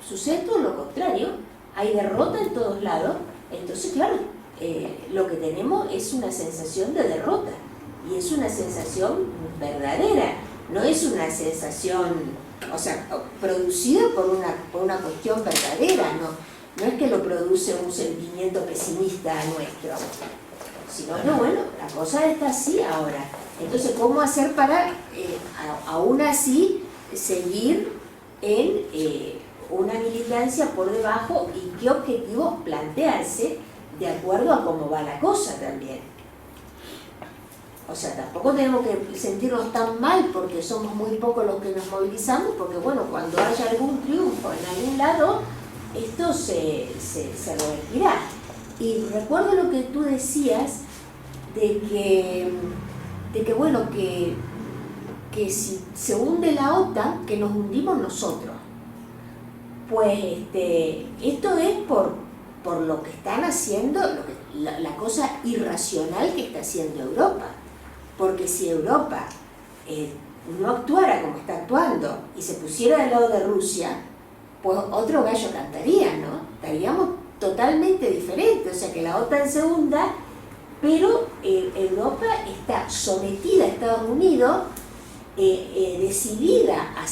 sucede todo lo contrario, hay derrota en todos lados. Entonces claro, lo que tenemos es una sensación de derrota y es una sensación verdadera, no es una sensación, o sea, producida por una cuestión verdadera, no es que lo produce un sentimiento pesimista nuestro, sino que bueno, la cosa está así ahora. Entonces, ¿cómo hacer para aún así seguir en una militancia por debajo y qué objetivos plantearse de acuerdo a cómo va la cosa también? O sea, tampoco tenemos que sentirnos tan mal porque somos muy pocos los que nos movilizamos, porque bueno, cuando haya algún triunfo en algún lado, esto se revertirá. Y recuerdo lo que tú decías de que bueno, que si se hunde la OTAN, que nos hundimos nosotros. Pues esto es por lo que están haciendo, la cosa irracional que está haciendo Europa. Porque si Europa no actuara como está actuando y se pusiera del lado de Rusia, pues otro gallo cantaría, ¿no? Estaríamos totalmente diferentes, o sea que la OTAN se hunda, pero Europa está sometida a Estados Unidos, decidida a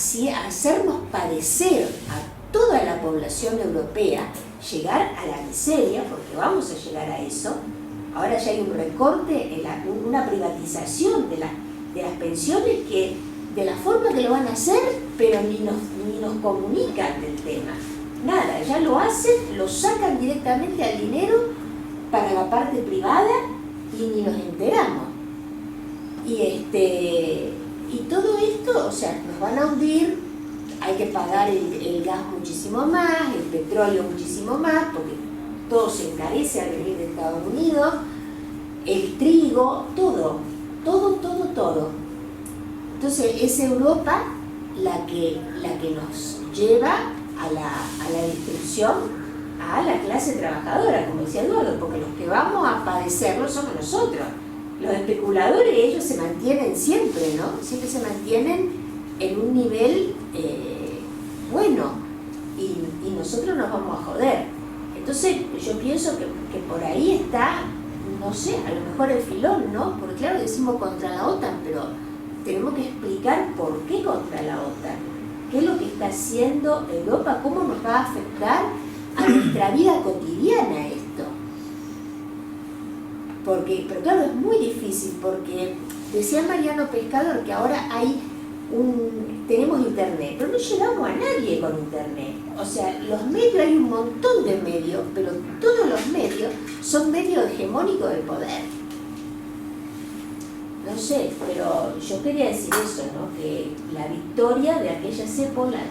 hacernos padecer a toda la población europea, llegar a la miseria, porque vamos a llegar a eso. Ahora ya hay un recorte, una privatización de las pensiones que de la forma que lo van a hacer, pero ni nos comunican del tema. Nada, ya lo hacen, lo sacan directamente al dinero para la parte privada y ni nos enteramos. Y todo esto, o sea, nos van a hundir, hay que pagar el gas muchísimo más, el petróleo muchísimo más, porque todo se encarece al venir de Estados Unidos, el trigo, todo. Entonces es Europa la que nos lleva a la destrucción, a la clase trabajadora, como decía Eduardo, porque los que vamos a padecerlo somos nosotros. Los especuladores, ellos se mantienen siempre, ¿no? Siempre se mantienen en un nivel bueno, y nosotros nos vamos a joder. Entonces yo pienso que por ahí está, no sé, a lo mejor el filón, ¿no? Porque claro, decimos contra la OTAN, pero tenemos que explicar por qué contra la OTAN, qué es lo que está haciendo Europa, cómo nos va a afectar a nuestra vida cotidiana esto. Pero claro, es muy difícil, porque decía Mariano Pescador que ahora tenemos internet, pero no llegamos a nadie con internet. O sea, los medios, hay un montón de medios, pero todos los medios son medios hegemónicos del poder. No sé, pero yo quería decir eso, ¿no? Que la victoria de aquellas épocas,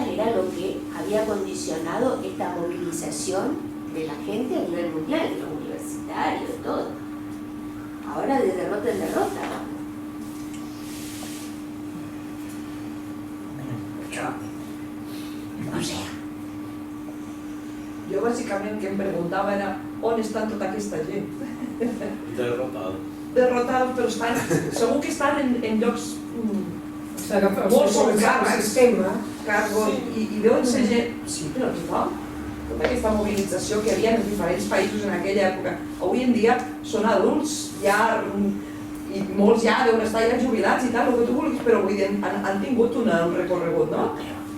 era lo que había condicionado esta movilización de la gente a nivel mundial, de los universitarios, de todo. Ahora de derrota en derrota, ¿no? O sea, Jo bàsicament el que em preguntava era on estan tota aquesta gent? Derrotados, però estan, segur que estan en llocs molts són càrrecs, i deuen ser gent, sí, però tothom, tota aquesta mobilització que hi havia en diferents països en aquella època, avui en dia són adults, ja, i molts ja deuen estar ja jubilats i tal, el que tu vulguis, però vull dir, han tingut un recorregut, no?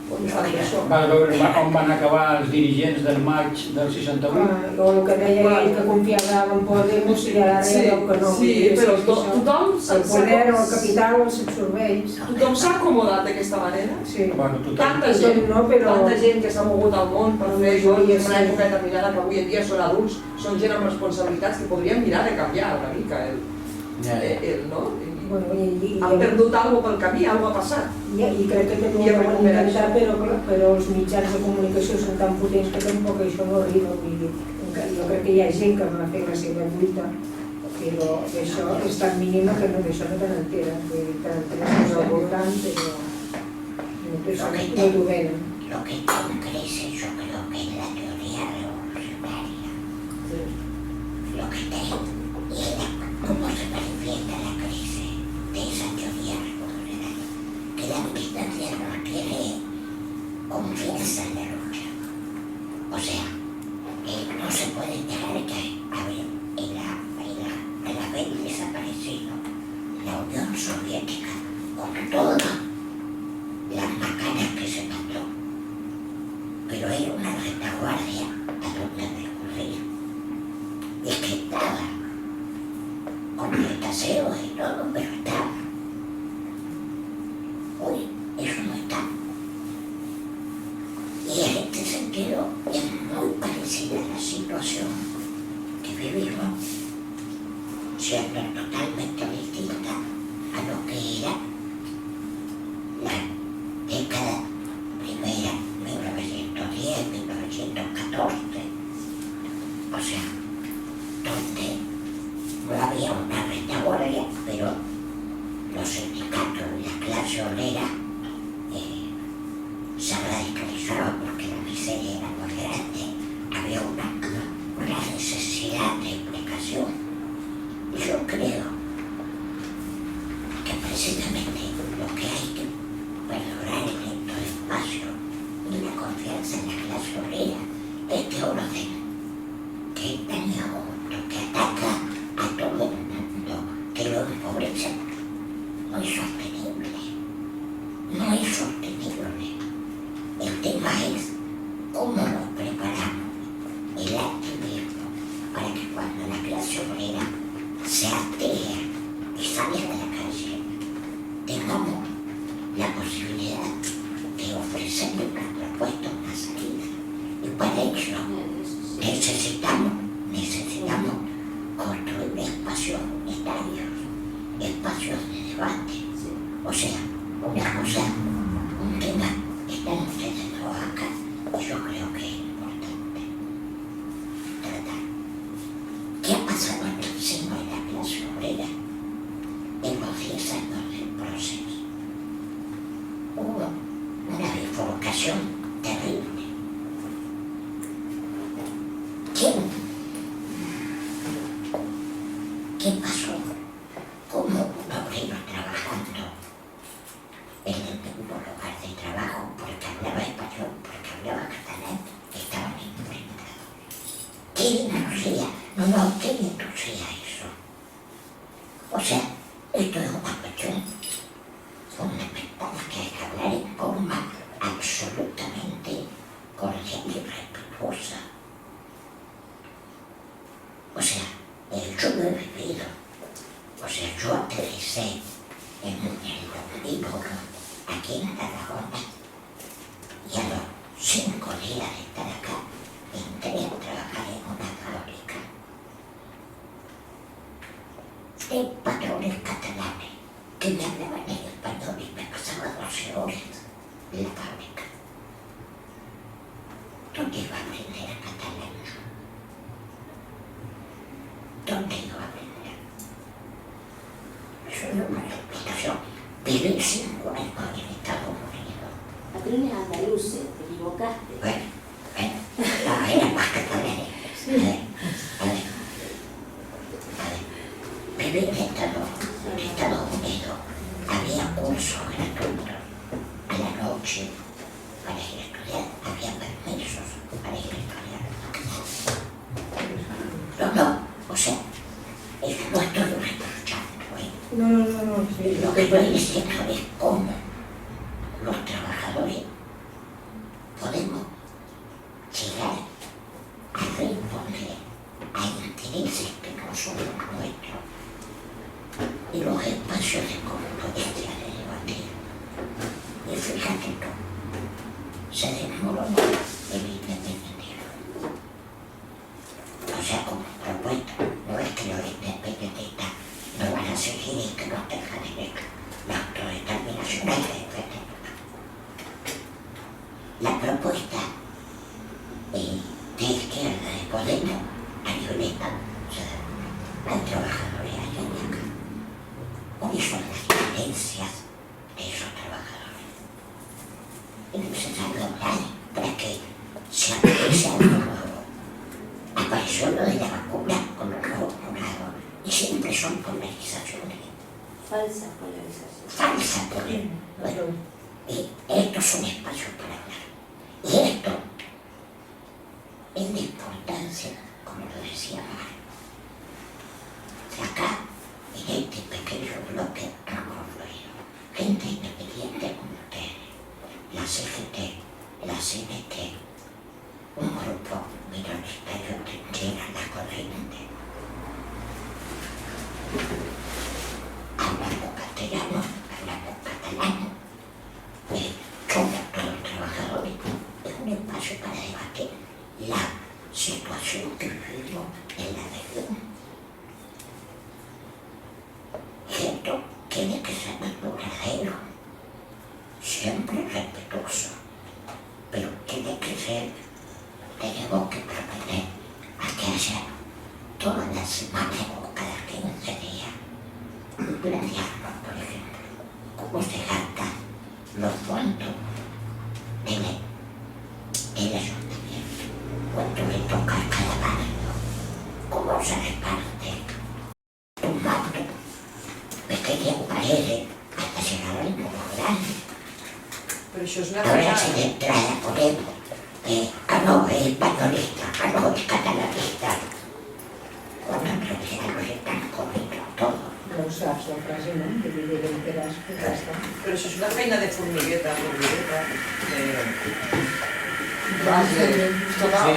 Vas veure on van acabar els dirigents del maig del 68? O el que deia ell que confiava en Podemos i ara veu que no. Sí, però tothom el poder o el capital els absorbeix. Tothom s'ha acomodat d'aquesta manera? Sí. Tanta gent que s'ha mogut al món per fer això i en una època determinada que avui en dia són adults, són gent amb responsabilitats que podrien mirar de canviar una mica no? Han perdut alguna cosa pel camí, alguna cosa ha passat. I crec que també ho han intentat, però els mitjans de comunicació són tan potents que tampoc això no arriba. Jo crec que hi ha gent que va fer la seva lluita, però això és tan mínima que d'això no te n'entera. Te n'enteres al voltant, però no t'ho venen. Lo que crece yo creo que es la teoría revolucionaria. Lo que era cómo se manifiesta la crisis de esa teoría revolucionaria. Que la militancia no tiene confianza en la lucha. O sea, no se puede negar que el haber desaparecido la Unión Soviética con todas las macanas que se mandó, pero era una retaguardia a donde recurría. Y es que estaba con retaseos y todo, pero estaba. Hoy eso no está. Y en este sentido es muy parecida la situación que vivimos, siendo totalmente distinta a lo que era la década primera, 1910, 1914, o sea, donde no había una retaguardia, pero los sindicatos y la clase obrera se radicalizaban porque la miseria era muy grande, había una necesidad de implicación. Y yo creo que precisamente lo que hay que valorar en estos espacios y la confianza en la clase obrera, este orden que es tan injusto, que ataca a todo el mundo, que lo empobrece, no es sostenible. No es sostenible. El tema es cómo nos preparamos el activismo para que cuando la clase obrera se atea y salga de la calle, tengamos la posibilidad de ofrecerle una propuesta, una salida. Y para ello necesitamos construir espacios unitarios, espacios de debate. O sea, una cosa, un tema que están ustedes dos acá, y yo creo que es importante tratar. ¿Qué ha pasado en el seno de la clase obrera en los 10 años del proceso? Hubo una bifurcación terrible. ¿Qué pasó? ¿Cómo un obrero trabajando en el mismo lugar de trabajo, porque hablaba español, porque hablaba catalán, estaban enfrentados? ¿Quién inducía? No, ¿quién inducía eso? O sea, esto es una cuestión fundamental que hay que hablar en forma absolutamente cordial y respetuosa. O sea, yo lo he vivido. O sea, yo aterricé en el omblívodo aquí en Tarragona y a los 5 días de estar acá entré a trabajar en una fábrica de patrones catalanes que me hablaban en español y me pasaba 12 horas en la fábrica. ¿Dónde iba a aprender a catalán? ¿Dónde iba a aprender? Eso no es una explicación. Viví 5 años en Estados Unidos. Patrones andaluces, te equivocaste. Bueno, no, era más catalanes. A ver. Viví en Estados Unidos. Había cursos gratuitos a la noche para ir a estudiar. Había permisos para ir a estudiar. No, o sea, no estoy reprochando, No, sí. Lo que estoy diciendo es cómo los trabajadores son los nuestros. Y los espacios de convivencia de debatir. Y fíjate tú, se desmoronó el independentismo. O sea, como propuesta, no es que los independentistas no van a seguir y que no tengan derecho. La autodeterminación hay que defender. La propuesta de izquierda de Podemos ayuda al trabajador y a la acá. ¿Cuáles son las carencias de esos trabajadores? Es necesario hablar para que se aparezca algo nuevo. Apareció lo de la vacuna con los vacunados y siempre son polarizaciones. Falsa polarización. Falsa polarización. Bueno, esto es un espacio para hablar. Y esto es de importancia, como lo decía Mar. Acá, en este pequeño bloque, hemos confluido gente independiente como ustedes, la CGT, la CNT, un grupo minoritario que entienda la corriente. Hablando castellano, hablando catalán, somos todos trabajadores. Es un espacio para debatir la situación que vivimos en la región. Esto tiene que ser duradero, siempre respetuoso, pero tiene que ser, tenemos que proponer a que haya todas las semanas o cada 15 días un plantearnos, por ejemplo, cómo se gastan los fondos del ayuntamiento, cuánto le toca a cada barrio, cómo se reparte, tumbando pequeñas paredes hasta llegar al nuevo grande. Però això és una Ahora feina... si de entrada ponemos, no, es españolista, no, es catalanista, cuando en realidad nos están comiendo todo. No ho saps, la frase, no? Que dividem per asco, ja està. Però això és una feina de formigueta,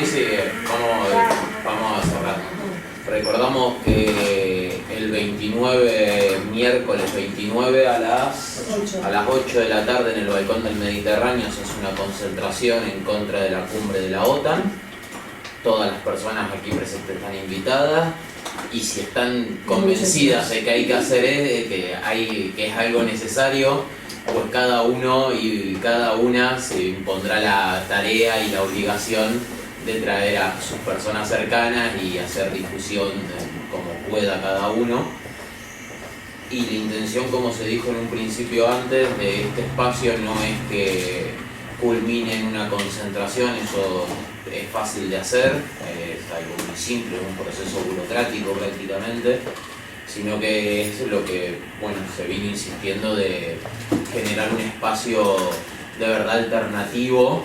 Sí, vamos a cerrar. Recordamos que el 29, miércoles 29 a las 8 de la tarde en el Balcón del Mediterráneo se hace una concentración en contra de la cumbre de la OTAN. Todas las personas aquí presentes están invitadas y si están convencidas de que hay que hacer que es algo necesario, pues cada uno y cada una se impondrá la tarea y la obligación de traer a sus personas cercanas y hacer difusión como pueda cada uno. Y la intención, como se dijo en un principio antes, de este espacio no es que culmine en una concentración, eso es fácil de hacer, es algo muy simple, un proceso burocrático prácticamente, sino que es lo que se vino insistiendo de generar un espacio de verdad alternativo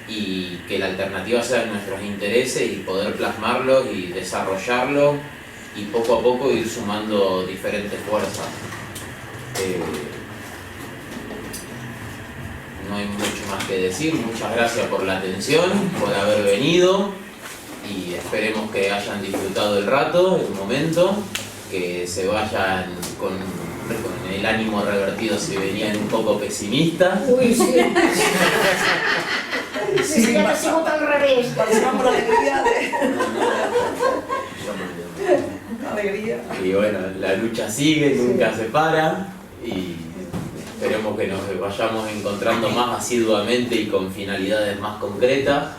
y que la alternativa sea nuestros intereses y poder plasmarlos y desarrollarlos y poco a poco ir sumando diferentes fuerzas. No hay mucho más que decir, muchas gracias por la atención, por haber venido y esperemos que hayan disfrutado el rato, el momento, que se vayan con el ánimo revertido si venían un poco pesimistas. Ui, sí. Sí, ja ha sigut al revés. Pensem amb l'alegria alegría. Y bueno, la lucha sigue, nunca se para y esperemos que nos vayamos encontrando más asiduamente y con finalidades más concretas,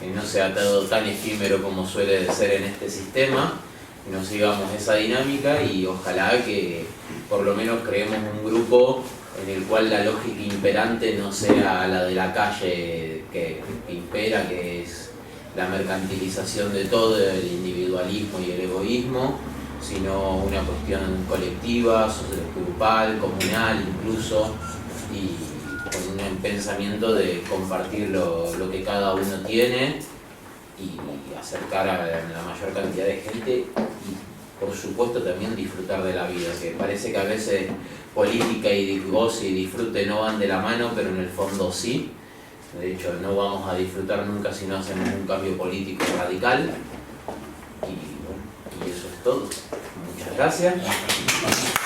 que no sea todo tan efímero como suele ser en este sistema, que nos sigamos esa dinámica y ojalá que por lo menos creemos un grupo en el cual la lógica imperante no sea la de la calle que impera, que es la mercantilización de todo, el individualismo y el egoísmo, sino una cuestión colectiva, grupal, comunal incluso, y con un pensamiento de compartir lo que cada uno tiene y acercar a la mayor cantidad de gente y por supuesto también disfrutar de la vida, que parece que a veces política y goce y disfrute no van de la mano, pero en el fondo sí. De hecho, no vamos a disfrutar nunca si no hacemos un cambio político radical y eso es. todo. Muchas gracias. Ya.